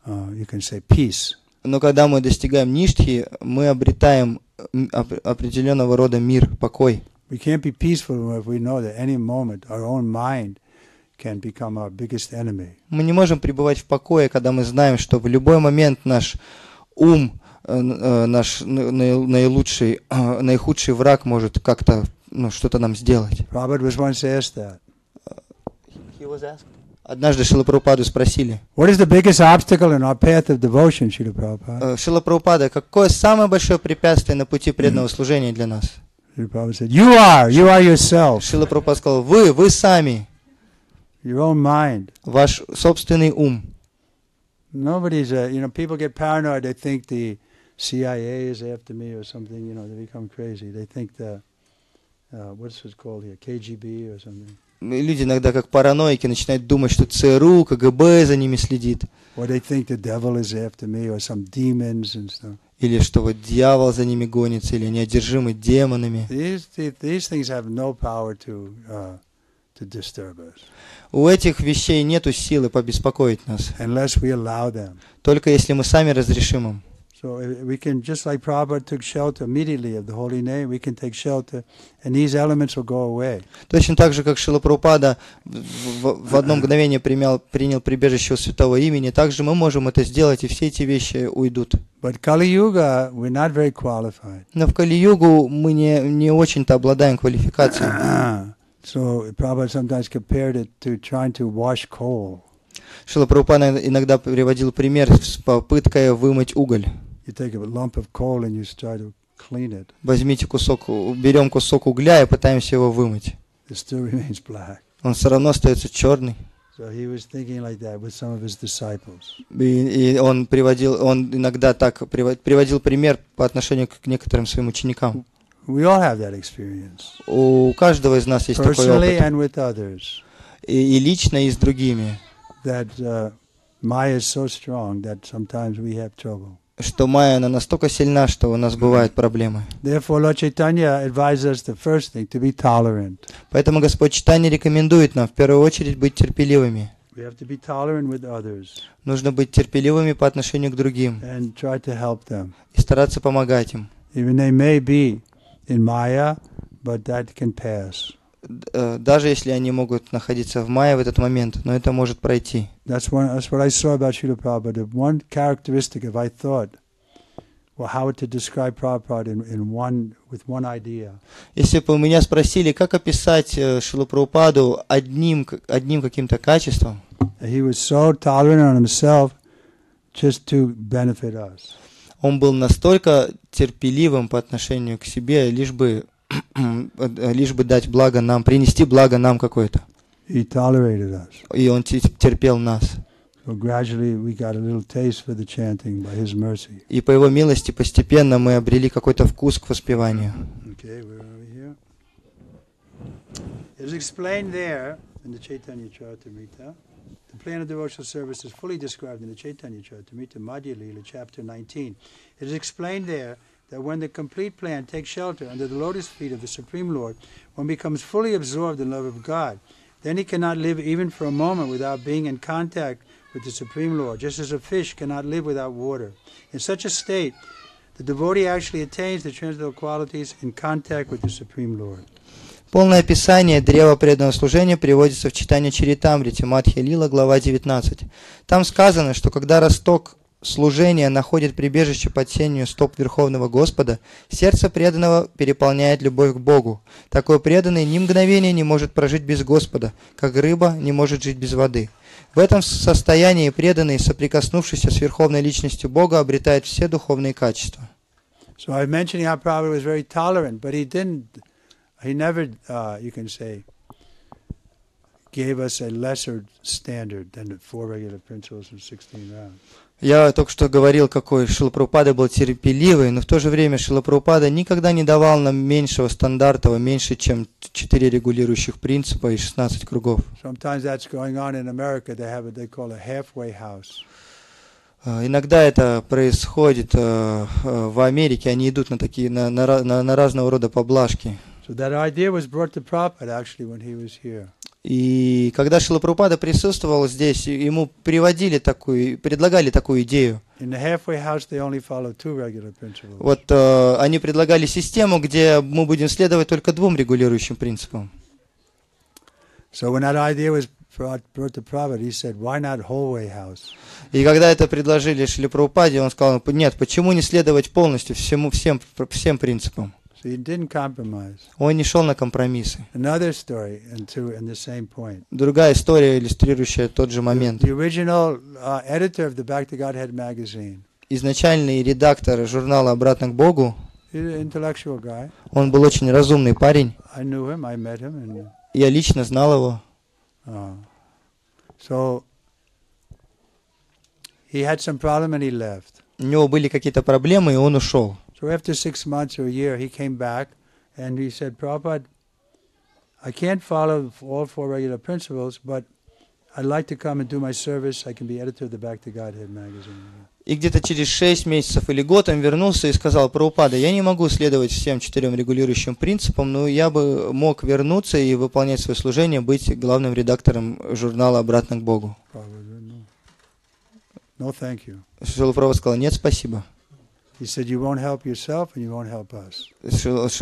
you can say, peace.
Но когда мы достигаем ништхи, мы обретаем определенного рода мир, покой.
We can't be peaceful if we know that any moment our own mind can become our biggest enemy.
Мы не можем пребывать в покое, когда мы знаем, что в любой момент наш ум, наш наихудший враг может как-то что-то нам сделать.
Prabhupada was once asked that.
Однажды Шрила Прабхупаду спросили:
What is the biggest obstacle in our path of devotion, Srila Prabhupada?
Шрила Прабхупада, какое самое большое препятствие на пути преданного служения для нас?
Srila Prabhupada said, You are yourself.
Шрила Прабхупада сказал: вы сами,
Your own mind.
ваш собственный ум.
Nobody's, people get paranoid. They think the CIA is after me or something. They become crazy. They think what's it called here, KGB or something.
Люди иногда как параноики начинают думать, что ЦРУ, КГБ за ними следит.
Or they think the devil is after me or some demons and stuff.
Или что дьявол за ними гонится, или они одержимы демонами.
These things have no power to disturb us.
У этих вещей нету силы побеспокоить нас.
Unless we allow them.
Только если мы сами разрешим им.
So we can, just like Prabhupada took shelter immediately of the holy name, we can take shelter, and these elements will go away.
Точно так же, как Шрила Прабхупада в одно мгновение принял прибежище у святого имени, также мы можем это сделать, и все эти вещи уйдут.
But Kali Yuga, we're not very qualified.
Но в Кали-югу мы не очень-то обладаем квалификацией.
So Prabhupada sometimes compared it to trying to wash coal.
Шрила Прабхупада иногда приводил пример с попыткой вымыть уголь.
You take a lump of coal and you try to clean it.
Берем кусок угля и пытаемся его вымыть.
It still remains black.
Он все равно остается черный.
So he was thinking like that with some of his disciples.
И он иногда так приводил пример по отношению к некоторым своим ученикам.
We all have that experience.
У каждого из нас есть такой
Personally
опыт.
and with others.
И лично, и с другими.
That Maya is so strong that sometimes we have trouble.
Что майя, она настолько сильна, что у нас бывают проблемы.
Therefore, Lord Chaitanya advises us the first thing to be tolerant.
Поэтому Господь Чайтанья рекомендует нам в первую очередь быть терпеливыми.
We have to be tolerant with others.
Нужно быть терпеливыми по отношению к другим.
And try to help them.
И стараться помогать им.
Even they may be in Maya, but that can pass.
даже если они могут находиться в майя в этот момент, но это может пройти.
That's what I saw about Srila Prabhupada. One characteristic, if I thought, well, how to describe Prabhupada with one idea.
Если бы меня спросили, как описать Шрилу Прабхупаду одним каким-то качеством,
He was so tolerant on himself just to benefit us.
он был настолько терпеливым по отношению к себе, лишь бы дать благо нам, принести благо нам какое-то.
He tolerated us.
И он терпел нас.
So gradually we got a little taste for the chanting by his mercy.
И по его милости постепенно мы обрели какой-то вкус к воспеванию.
Okay, we're over here. It is explained there in the Chaitanya Charitamrita. The plan of devotional service is fully described in the Chaitanya Charitamrita, Madhya Lila, chapter 19. It is explained there that when the complete plan takes shelter under the lotus feet of the Supreme Lord, one becomes fully absorbed in love of God. Then he cannot live even for a moment without being in contact with the Supreme Lord, just as a fish cannot live without water. In such a state, the devotee actually attains the transcendental qualities in contact with the Supreme Lord.
Полное описание древа преданного служения приводится в читании Чаритамрити, Мадхья Лила, глава 19. Там сказано, что когда росток служения находит прибежище под сенью стоп Верховного Господа, сердце преданного переполняет любовь к Богу. Такой преданный ни мгновения не может прожить без Господа, как рыба не может жить без воды. В этом состоянии преданный, соприкоснувшийся с Верховной Личностью Бога, обретает все духовные качества.
So I mentioned how Prabhupada was very tolerant, but he never, you can say, gave us a lesser standard than the 4 regular principles and 16 rounds.
Я только что говорил, какой Шрила Прабхупада был терпеливый, но в то же время Шрила Прабхупада никогда не давал нам меньшего стандарта, меньше, чем 4 регулирующих принципа и 16 кругов. Иногда это происходит в Америке, они идут на такие на разного рода поблажки.
So that idea was brought to Prabhupada actually when he was here.
И когда Шрила Прабхупада присутствовал здесь, ему предлагали такую идею. Вот они предлагали систему, где мы будем следовать только 2 регулирующим принципам. И когда это предложили Шриле Прабхупаде, он сказал: нет, почему не следовать полностью всем принципам?
So he didn't compromise.
Он не шел на компромиссы.
Another story in the same point.
Другая история, иллюстрирующая тот же момент.
The original editor of the Back to Godhead magazine.
Изначальный редактор журнала «Обратно к Богу»,
intellectual guy.
Он был очень разумный парень.
I knew him, I met him, and
я лично знал его.
So he had some problem and he left.
У него были какие-то проблемы, и он ушел.
So after 6 months or a year, he came back and he said, Prabhupada, I can't follow all 4 regular principles, but I'd like to come and do my service. I can be editor of the Back to Godhead magazine.
И где-то через 6 месяцев или год он вернулся и сказал: Прабхупада, я не могу следовать всем 4 регулирующим принципам, но я бы мог вернуться и выполнять свое служение, быть главным редактором журнала «Обратно к Богу».
No, thank you.
Шрила Прабхупада сказал: нет, спасибо.
He said, you won't help yourself and you won't help us.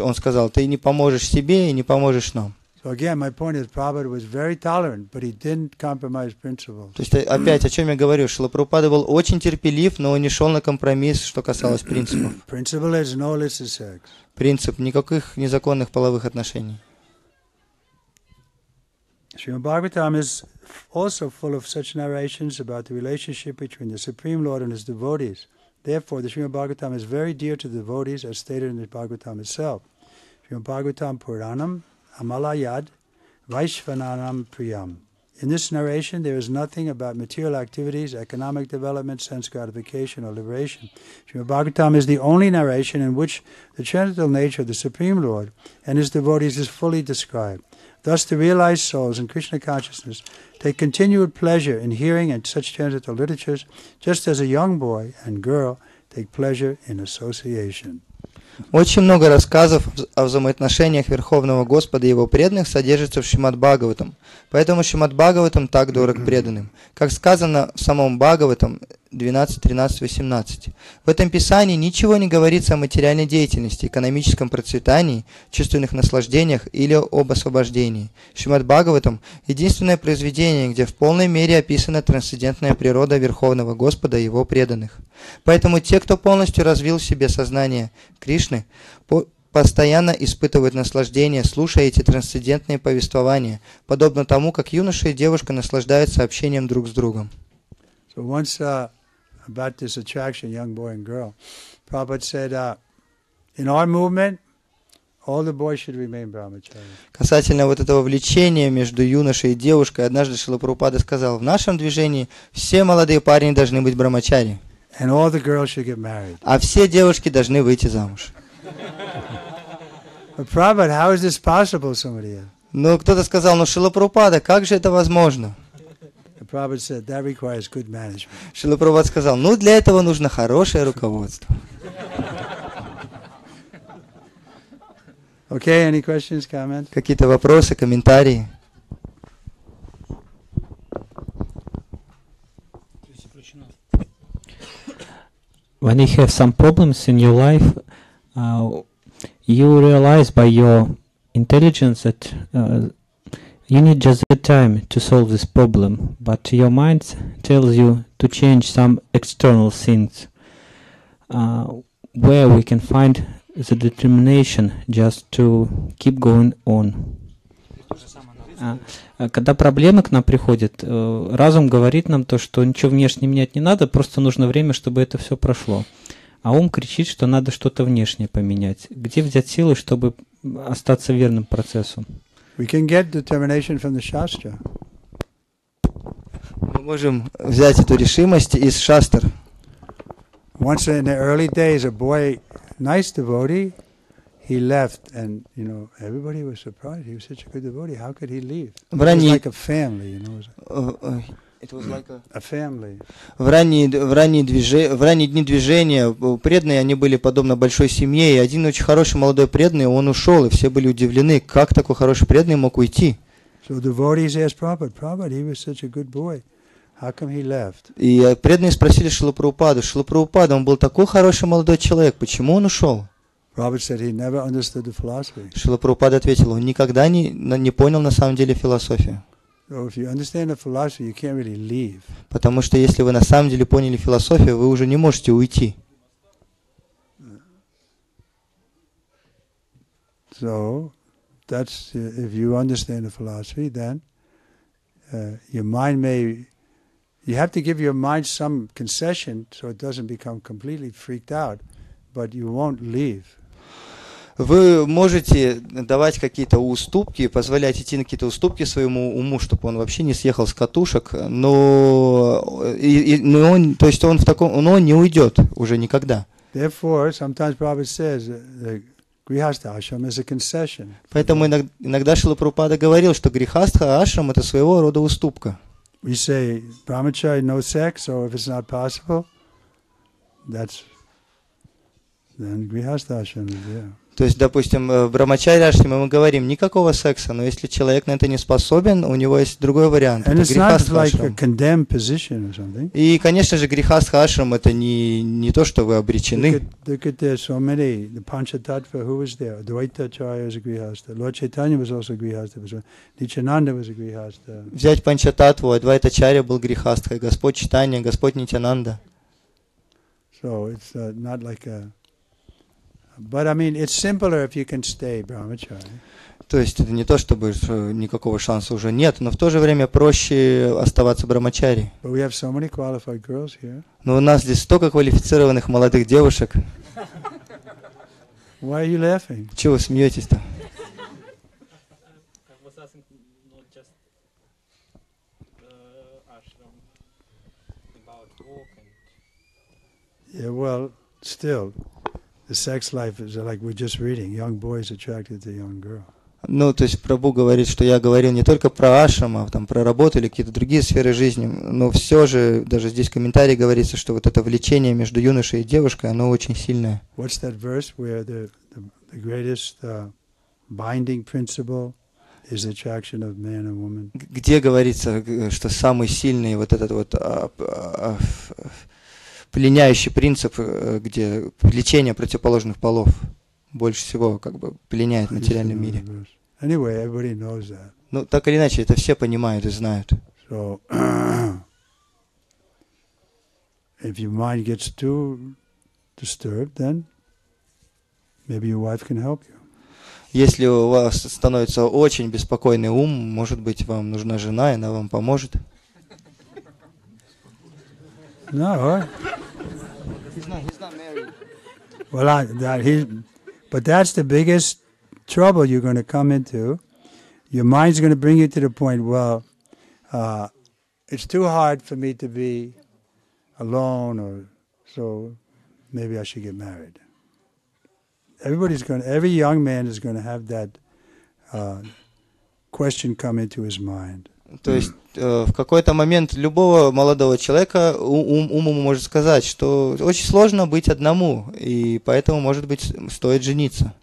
Он сказал: ты не поможешь себе и не поможешь нам.
So again, my point is, Prabhupada was very tolerant, but he didn't compromise principles.
То есть опять, о чем я говорю, Шрила Прабхупада был очень терпелив, но он не шел на компромисс, что касалось принципов.
Principle is no illicit sex.
Принцип: никаких незаконных половых отношений.
Srimad Bhagavatam is also full of such narrations about the relationship between the Supreme Lord and his devotees. Therefore, the Srimad Bhagavatam is very dear to the devotees, as stated in the Bhagavatam itself. Srimad Bhagavatam Puranam Amalayad Vaishvananam Priyam. In this narration, there is nothing about material activities, economic development, sense gratification, or liberation. Srimad Bhagavatam is the only narration in which the transcendental nature of the Supreme Lord and his devotees is fully described. Thus, the realized souls in Krishna consciousness take continued pleasure in hearing and such transcendental literatures, just as a young boy and girl take pleasure in association.
Очень много рассказов о взаимоотношениях Верховного Господа и Его преданных содержится в Шримад-Бхагаватам. Поэтому Шримад-Бхагаватам так дорог преданным. Как сказано в самом Бхагаватам 12, 13, 18. В этом писании ничего не говорится о материальной деятельности, экономическом процветании, чувственных наслаждениях или об освобождении. Шримад-Бхагаватам – единственное произведение, где в полной мере описана трансцендентная природа Верховного Господа и Его преданных. Поэтому те, кто полностью развил в себе сознание Кришны, постоянно испытывают наслаждение, слушая эти трансцендентные повествования, подобно тому, как юноша и девушка наслаждаются общением друг с другом.
So once about this attraction, young boy and girl, Prabhupada said, in our movement, all the boys should remain brahmachari.
Касательно вот этого влечения между юношей и девушкой, однажды Шрила Прабхупада сказал, в нашем движении все молодые парни должны быть брамачари,
And all the girls should get married.
а все девушки должны выйти замуж.
But Prabhupada, how is this possible? Somebody asked.
Но кто-то сказал, ну Шрила Прабхупада, как же это возможно?
And Prabhupada said, that requires good management.
Шрила Прабхупада сказал, ну для этого нужно хорошее руководство.
Okay, any questions, comments?
Какие-то вопросы, комментарии?
When you have some problems in your life, you realize by your intelligence that you need just the time to solve this problem, but your mind tells you to change some external things, where we can find the determination just to keep going on. Когда проблемы к нам приходят, разум говорит нам то, что ничего внешне менять не надо, просто нужно время, чтобы это все прошло. А ум кричит, что надо что-то внешнее поменять. Где взять силы, чтобы остаться верным процессу?
We can get determination from the Shastra.
Мы можем взять эту решимость из шастр.
Once in the early days, a boy, nice devotee, he left, and everybody was surprised. He was such a good devotee. How could he leave? It was like a family,
It was like
a family.
В ранние дни движения преданные, они были подобно большой семье, и один очень хороший молодой преданный, он ушел, и все были удивлены, как такой хороший преданный мог уйти.
So devotees asked Prabhupada, he was such a good boy. How come he left?
И преданные спросили Шрила Прабхупаду, он был такой хороший молодой человек, почему он ушел?
Prabhupada said he never understood the philosophy.
Шрила Прабхупада ответил, он никогда не понял на самом деле философию.
So if you understand the philosophy, you can't really leave.
Потому что если вы на самом деле поняли философию, вы уже не можете уйти.
So that's if you understand the philosophy, then your mind you have to give your mind some concession so it doesn't become completely freaked out, but you won't leave.
Вы можете давать какие-то уступки, позволять идти на какие-то уступки своему уму, чтобы он вообще не съехал с катушек, но он не уйдет уже никогда.
Therefore, sometimes Prabhupada says the Grihastha ashram is a concession.
Поэтому иногда Шрила Прабхупада говорил, что Грихастха ашрам это своего рода уступка.
We say brahmachari no sex, or if it's not possible, then Grihastha ashram is there.
То есть, допустим, в Брамачари ашраме мы говорим никакого секса, но если человек на это не способен, у него есть другой вариант. Это Грихастха ашрам. И, конечно же, Грихастха ашрам это не то, что вы обречены. Взять Панчататву, Адвайтачарья был Грихастхой, Господь Чайтанья, Господь Нитянанда.
But I mean, it's simpler if you can stay brahmachari.
То есть это не то, чтобы никакого шанса уже нет, но в то же время проще оставаться брамачари.
But we have so many qualified girls here.
Но у нас здесь столько квалифицированных молодых девушек.
Why are you laughing?
Чего вы смеетесь-то?
Yeah, well, still. The sex life is like we're just reading. Young boys attracted to young girl.
Ну, то есть Прабху говорит, что я говорил не только про ашрам, а там про работу или какие-то другие сферы жизни, но все же, даже здесь в комментарии говорится, что вот это влечение между юношей и девушкой, оно очень сильное.
What's that verse where the greatest binding principle is the attraction of man and woman?
Где говорится, что самый сильный вот этот вот пленяющий принцип, где влечение противоположных полов больше всего как бы пленяет в материальном мире.
Anyway, everybody knows that.
Ну, так или иначе, это все понимают и знают.
So, if your mind gets too disturbed, then maybe your wife can help you.
Если у вас становится очень беспокойный ум, может быть, вам нужна жена, и она вам поможет.
No.
He's not married.
Well, but that's the biggest trouble you're going to come into. Your mind's going to bring you to the point, well, it's too hard for me to be alone, or so maybe I should get married. Every young man is going to have that question come into his mind.
То есть в какой-то момент любого молодого человека ум может сказать, что очень сложно быть одному, и поэтому, может быть, стоит жениться.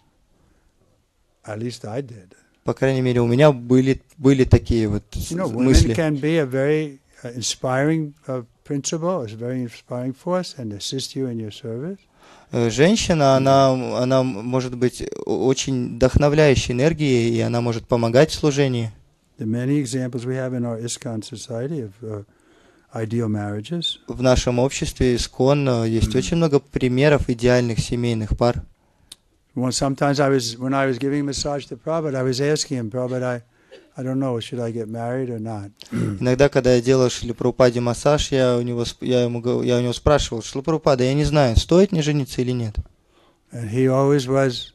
At least I did.
По крайней мере, у меня были такие вот мысли.
Women can be a very inspiring principle, a very inspiring force, and assist you in your service.
Женщина, она может быть очень вдохновляющей энергией, и она может помогать в служении.
The many examples we have in our ISKCON society of ideal marriages.
В нашем обществе ИСККОН есть очень много примеров идеальных семейных пар.
Sometimes when I was giving massage to Prabhupada, I was asking him, Prabhupada, I don't know, should I get married or not?
Иногда, когда я делал Шриле Прабхупаде массаж, я у него спрашивал: Шрила Прабхупада, я не знаю, стоит мне жениться или нет.
And he always was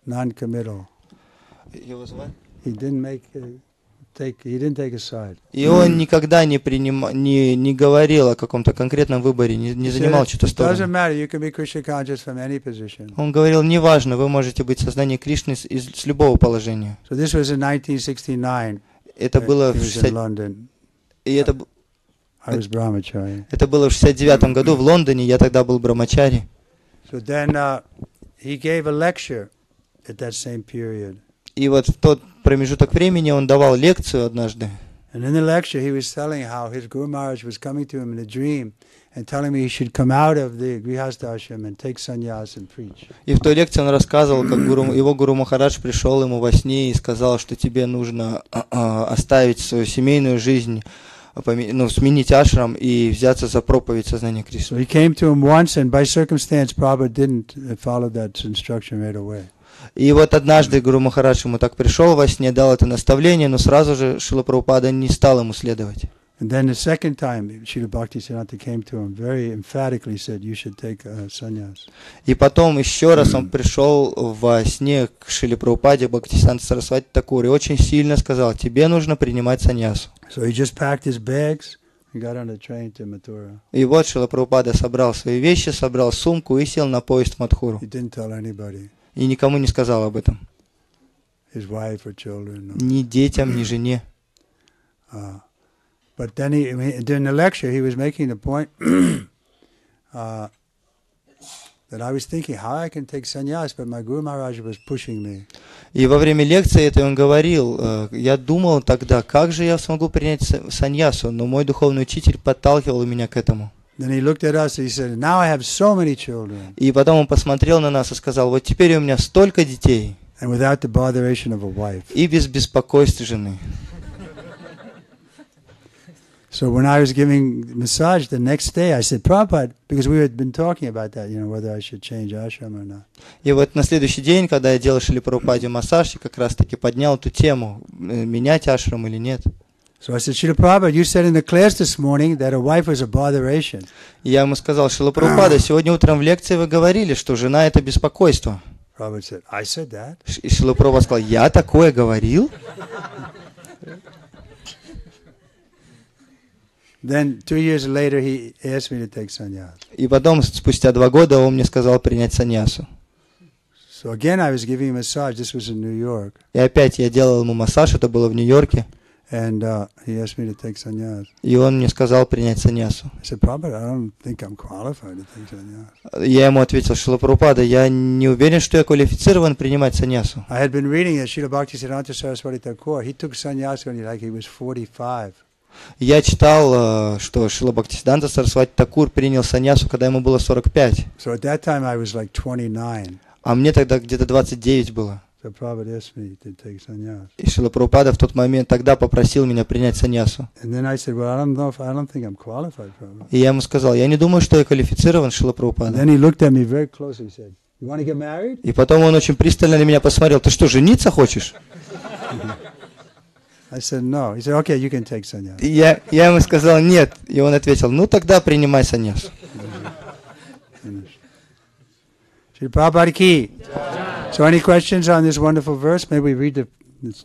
non-committal. He didn't take a side.
И он никогда не говорил о каком-то конкретном выборе, не занимал чью-то сторону. Он говорил: неважно, вы можете быть в сознании Кришны с любого положения.
So this was in 1969.
Это было в 69 году в Лондоне, я тогда был брамачари.
So then he gave a lecture at that same period.
И вот в тот промежуток времени он давал лекцию однажды.
And in the lecture he was telling how his Guru Maharaj was coming to him in a dream and telling me he should come out of the Grihastha ashram and take sannyas and preach.
И в той лекции он рассказывал, как его Гуру Махарадж пришел ему во сне и сказал, что тебе нужно оставить свою семейную жизнь, сменить ашрам и взяться за проповедь сознания Кришны.
So he came to him once, and by circumstance Prabhupada didn't follow that instruction right away.
И вот однажды Гуру Махарадж ему так пришел во сне, дал это наставление, но сразу же Шрила Прабхупада не стал ему следовать.
And then the second time, Srila Bhaktisiddhanta came to him, very emphatically said, you should take sannyas.
И потом еще раз он пришел во сне к Шриле Прабхупаде Бхактисиддханта Сарасвати Такур и очень сильно сказал: тебе нужно принимать саньясу.
So he just packed his bags and got on the train to Mathura.
И вот Шрила Прабхупада собрал свои вещи, собрал сумку и сел на поезд в Мадхуру.
He didn't tell anybody.
И никому не сказал об этом.
His wife or children. No.
Ни детям, ни жене.
But then during the lecture, he was making the point that I was thinking how I can take sannyas, but my Guru Maharaj was pushing me.
И во время лекции этой он говорил: я думал тогда, как же я смогу принять саньясу, но мой духовный учитель подталкивал меня к этому.
Then he looked at us and he said, "Now I have so many children."
И потом он посмотрел на нас и сказал: вот теперь у меня столько детей.
And without the botheration of a wife.
И без беспокойства жены.
So when I was giving massage the next day, I said, Prabhupada, because we had been talking about that, whether I should change ashram or not.
И вот на следующий день, когда я делал Шриле Прабхупаде массаж, я как раз-таки поднял эту тему, менять ашрам или нет.
So I said, Srila Prabhupada, you said in the class this morning that a wife was a botheration.
И я ему сказал: Шрила Прабхупада, сегодня утром в лекции вы говорили, что жена — это беспокойство.
Prabhupada said, I said that.
И Шрила Прабхупада сказал: я такое говорил?
Then 2 years later he asked me to take sannyas.
И потом, спустя 2 года, он мне сказал принять саньясу.
So again, I was giving him a massage. This was in New York.
И опять я делал ему массаж, это было в Нью-Йорке.
And he asked me to take sannyas.
И он мне сказал принять саньясу.
I said, Prabhupada, I don't think I'm qualified to take sannyas.
Я ему ответил: Шрила Прабхупада, я не уверен, что я квалифицирован принимать саньясу.
I had been reading that Srila Bhaktisiddhanta Saraswati Thakur. He took sannyas when he was 45.
Я читал, что Шрила Бхактисиддханта Сарасвати Такур принял саньясу, когда ему было 45.
So at that time I was like 29.
А мне тогда где-то 29 было.
So Prabhupada asked me to take sannyas.
И Шрила Прабхупада в тот момент тогда попросил меня принять саньясу.
And then I said, well, I don't think I'm qualified, Prabhupada.
И я ему сказал: я не думаю, что я квалифицирован, Шрила
And
Прабхупада.
then he looked at me very closely. He said, you want to get married?
И потом он очень пристально на меня посмотрел: ты что, жениться хочешь?
I said, no. He said, okay, you can take sannyas.
И я ему сказал: нет. И он ответил: ну тогда принимай саньясу.
Shri Prabhupada ki. So any questions on this wonderful verse? Maybe we read the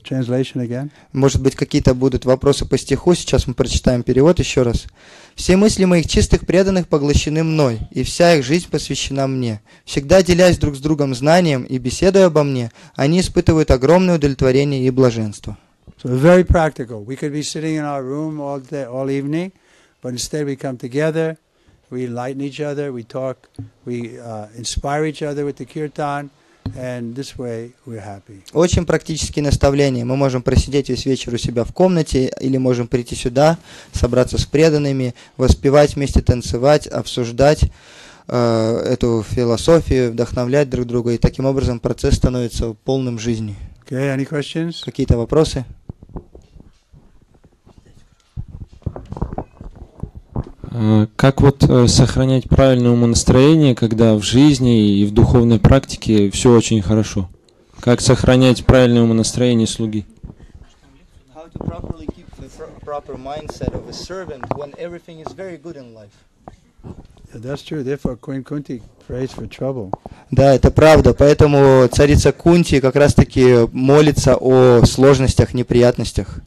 translation again.
Может быть, какие-то будут вопросы по стиху. Сейчас мы прочитаем перевод еще раз. «Все мысли моих чистых преданных поглощены мной, и вся их жизнь посвящена мне. Всегда делясь друг с другом знанием и беседуя обо мне, они испытывают огромное удовлетворение и блаженство».
So very practical. We could be sitting in our room all day, all evening, but instead we come together, we enlighten each other, we talk, we inspire each other with the kirtan, and this way we're happy.
Очень практические наставления. Мы можем просидеть весь вечер у себя в комнате, или можем прийти сюда, собраться с преданными, воспевать вместе, танцевать, обсуждать эту философию, вдохновлять друг друга, и таким образом процесс становится полным жизни.
Okay, any questions?
Какие-то вопросы?
Как вот сохранять правильное умонастроение, когда в жизни и в духовной практике все очень хорошо? Как сохранять правильное умонастроение слуги?
That's true. Therefore, Queen Kunti prays for trouble.
Да, это правда. Поэтому царица Кунти как раз-таки молится о сложностях, неприятностях.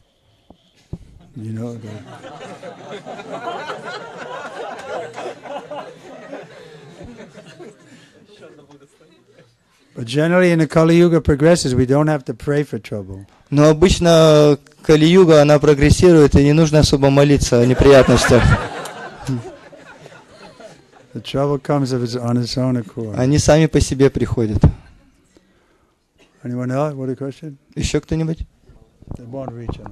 You know, but generally, in the Kali Yuga progresses, we don't have to pray for trouble.
Но обычно Кали-юга, она прогрессирует, и не нужно особо молиться о неприятностях.
The trouble comes on its own accord.
Они сами по себе приходят.
Anyone else? What a question?
Еще кто-нибудь?
They won't reach out.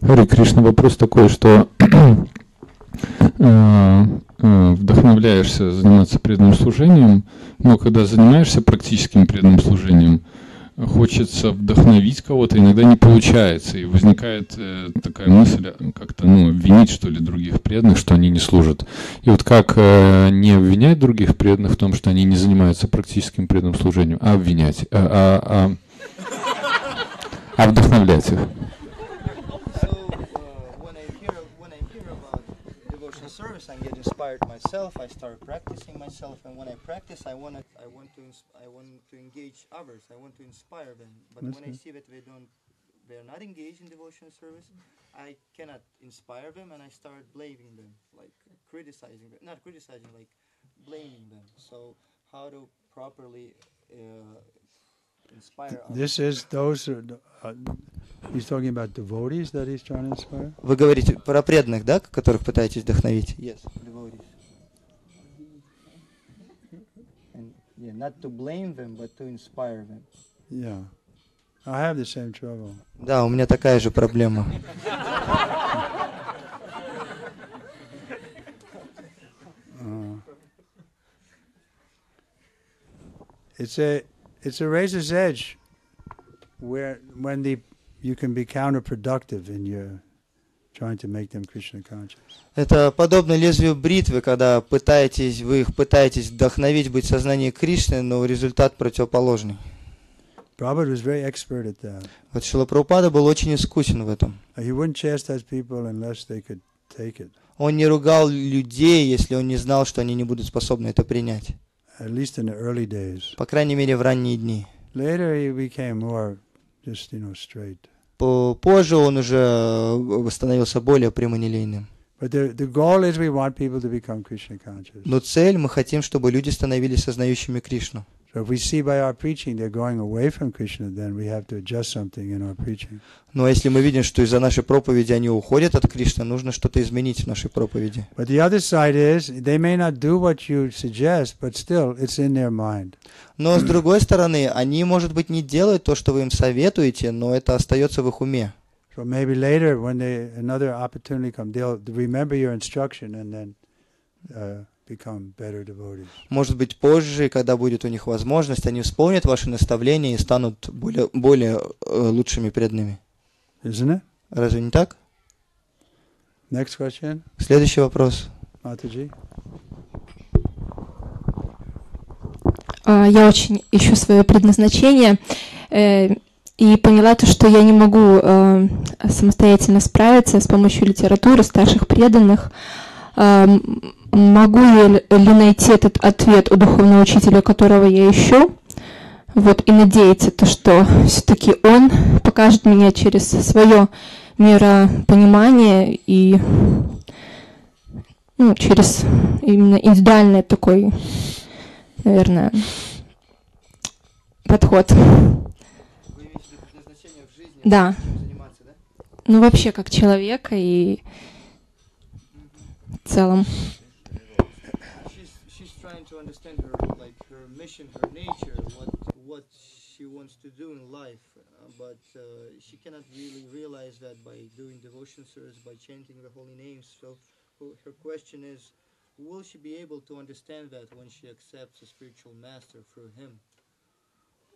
Хари Кришна, вопрос такой, что вдохновляешься заниматься преданным служением, но когда занимаешься практическим преданным служением, хочется вдохновить кого-то, иногда не получается, и возникает такая мысль как-то обвинить, что ли, других преданных, что они не служат. И вот как не обвинять других преданных в том, что они не занимаются практическим преданным служением, а обвинять, а вдохновлять их.
Service, I get inspired myself. I start practicing myself, and when I practice, I want to engage others. I want to inspire them. But when I see that they're not engaged in devotional service, I cannot inspire them, and I start blaming them, like criticizing them, not criticizing, like blaming them. So, how to properly inspire others?
This is those. He's talking about devotees that he's trying to inspire.
Вы говорите про преданных, да, которых пытаетесь вдохновить? Yes, devotees. And yeah, not to blame them, but to inspire them.
Yeah, I have the same trouble.
Да, у меня такая же проблема.
It's a razor's edge, when you can be counterproductive in your trying to make them Krishna conscious.
Это подобно лезвию бритвы, когда вы их пытаетесь вдохновить быть в сознании Кришны, но результат противоположный.
Prabhupada was very expert at that.
Вот Шрила Прабхупада был очень искусен в этом.
He wouldn't chastise people unless they could take it.
Он не ругал людей, если он не знал, что они не будут способны это принять.
At least in the early days.
По крайней мере, в ранние дни.
Later he became more just, straight.
позже он уже становился более прямолинейным.
But the goal is we want people to become Krishna conscious.
Но цель, мы хотим, чтобы люди становились сознающими Кришну.
So if we see by our preaching they're going away from Krishna, then we have to adjust something in our preaching.
Но если мы видим, что из-за нашей проповеди они уходят от Кришны, нужно что-то изменить в нашей проповеди.
But the other side is they may not do what you suggest, but still it's in their mind.
Но с другой стороны, они, может быть, не делают то, что вы им советуете, но это остается в их уме.
So maybe later, when another opportunity comes, they'll remember your instruction and then become better devotees.
Может быть, позже, когда будет у них возможность, они вспомнят ваши наставления и станут более лучшими преданными.
Isn't it?
Разве не так?
Next question.
Следующий вопрос.
Mataji.
Я очень ищу свое предназначение и поняла то, что я не могу самостоятельно справиться с помощью литературы, старших преданных. Могу ли найти этот ответ у духовного учителя, которого я ищу, вот, и надеяться, то, что все-таки он покажет меня через свое миропонимание и через именно индивидуальный такой, наверное, подход.
Вы имеете в виду предназначение в жизни?
Да.
Заниматься, да?
Ну, вообще, как человека и в целом.
She's trying to understand her mission, her nature, what she wants to do in life, but she cannot really realize that by doing devotion service, by chanting the holy names. So her question is, will she be able to understand that when she accepts a spiritual master through him?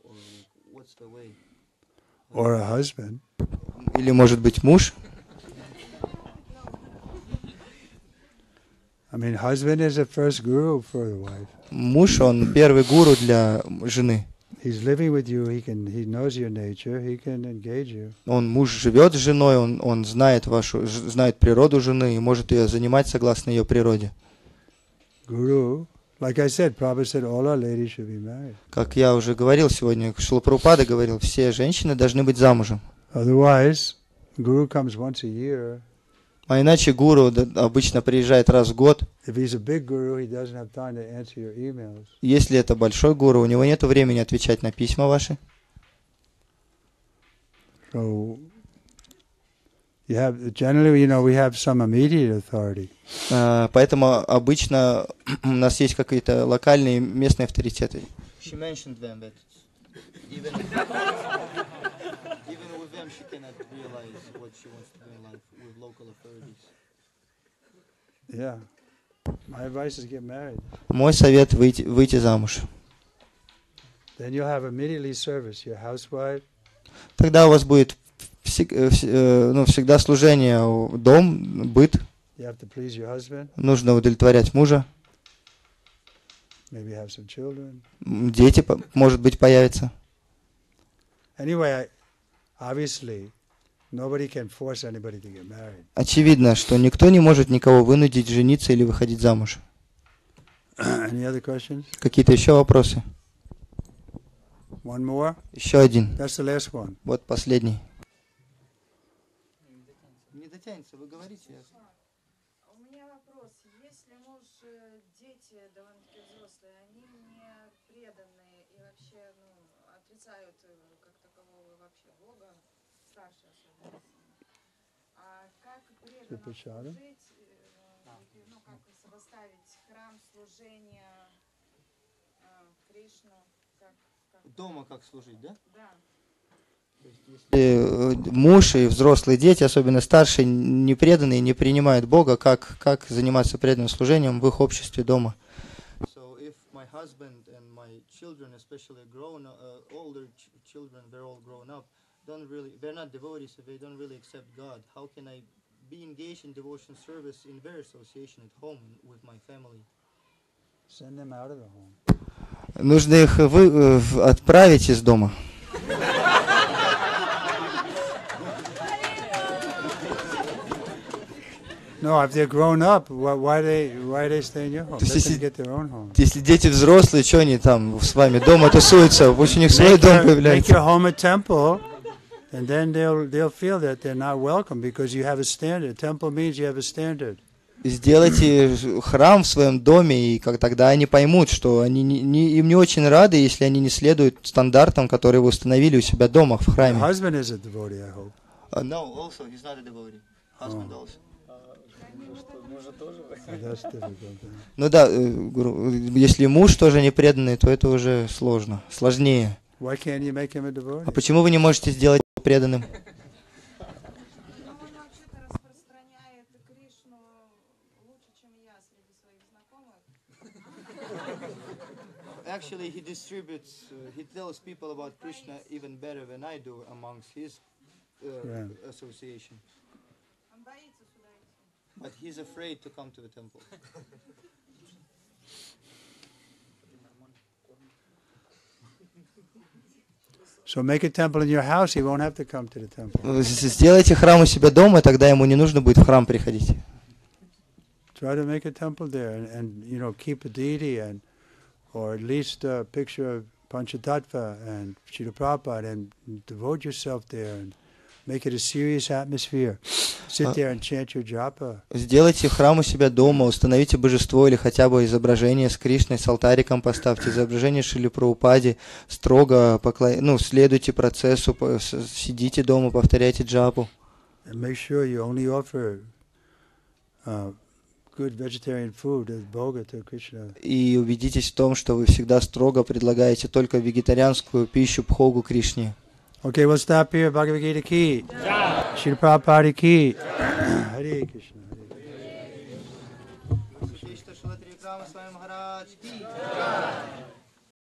Or what's the way?
Or a husband.
Или, может быть, муж?
I mean, husband is the first guru for the wife.
Муж, он первый гуру для жены.
He's living with you. He knows your nature. He can engage you.
Муж живет с женой, он знает природу жены и может ее занимать согласно ее природе.
Guru, like I said, Prabhupada said all our ladies should be married.
Как я уже говорил сегодня, Шрила Прабхупада говорил, все женщины должны быть замужем.
Otherwise, guru comes once a year.
А иначе гуру обычно приезжает раз в год.
If he's a big guru, he doesn't have time to answer your emails.
Если это большой гуру, у него нет времени отвечать на письма ваши.
So, generally, we have some immediate authority.
Поэтому обычно у нас есть какие-то локальные местные авторитеты. She mentioned them, but even with them she cannot realize what she wants to do in life with local authorities.
Yeah. My advice is get married.
Мой совет выйти замуж.
Then you'll have immediately service, your housewife.
Тогда у вас будет всегда служение, дом, быт.
You have to please your husband.
Нужно удовлетворять мужа.
Maybe have some children.
Дети, может быть, появятся.
Anyway, obviously, nobody can force anybody to get married.
Очевидно, что никто не может никого вынудить жениться или выходить замуж.
Any other questions?
Какие-то еще вопросы?
One more?
Еще один.
That's the last one.
Вот последний. Не дотянется, вы говорите.
У меня вопрос. Если муж, дети, довольно-таки взрослые, они не преданные и вообще отрицают как такового вообще Бога, старшие особенно, как преданно служить, как сопоставить храм, служение, Кришну,
Дома как служить, да?
Да.
Если муж и взрослые дети, особенно старшие, не преданные, не принимают Бога, как заниматься преданным служением в их обществе дома? So if my husband and my children, especially older children, they're all grown up, they're not devotees, they don't really accept God. How can I be engaged in devotion service in their association at home with my family?
Send them out of the home.
Нужно их отправить из дома.
No, if they're grown up, why they stay in your home? Let them get their own home.
Если дети взрослые, что они там с вами дома тусуются? Пусть у них свой дом
Make
появляется.
your home a temple. And then they'll feel that they're not welcome because you have a standard. Temple means you have a standard.
Сделайте храм в своем доме, и тогда они поймут, что они им не очень рады, если они не следуют стандартам, которые вы установили у себя дома, в храме.
Husband is a devotee, I hope.
No, also he's not a devotee. Husband also.
That's difficult.
Ну да, если муж тоже не преданный, то это уже сложнее.
Why can't you make him a devotee?
А почему вы не можете сделать его преданным? Actually, he distributes, he tells people about Krishna even better than I do amongst his association. But he's afraid to come to the temple.
So make a temple in your house, he won't have to come to the temple.
Сделайте храм у себя дома, и тогда ему не нужно будет в храм приходить.
Try to make a temple there and you know, keep a deity and or at least a picture of Panchatattva and Srila Prabhupada and devote yourself there and make it a serious atmosphere. Sit there and chant your japa.
Сделайте храм у себя дома, установите божество или хотя бы изображение с Кришной, с алтариком поставьте, изображение Шрилы Прабхупаде, строго следуйте процессу, сидите дома, повторяйте джапу.
And make sure you only offer good vegetarian food as bhoga to Krishna.
И убедитесь в том, что вы всегда строго предлагаете только вегетарианскую пищу бхогу Кришне.
Okay, we'll stop here. Bhagavad-Gite ki. Srila Prabhupada ki. Hare Krishna.
Тривикрама Свами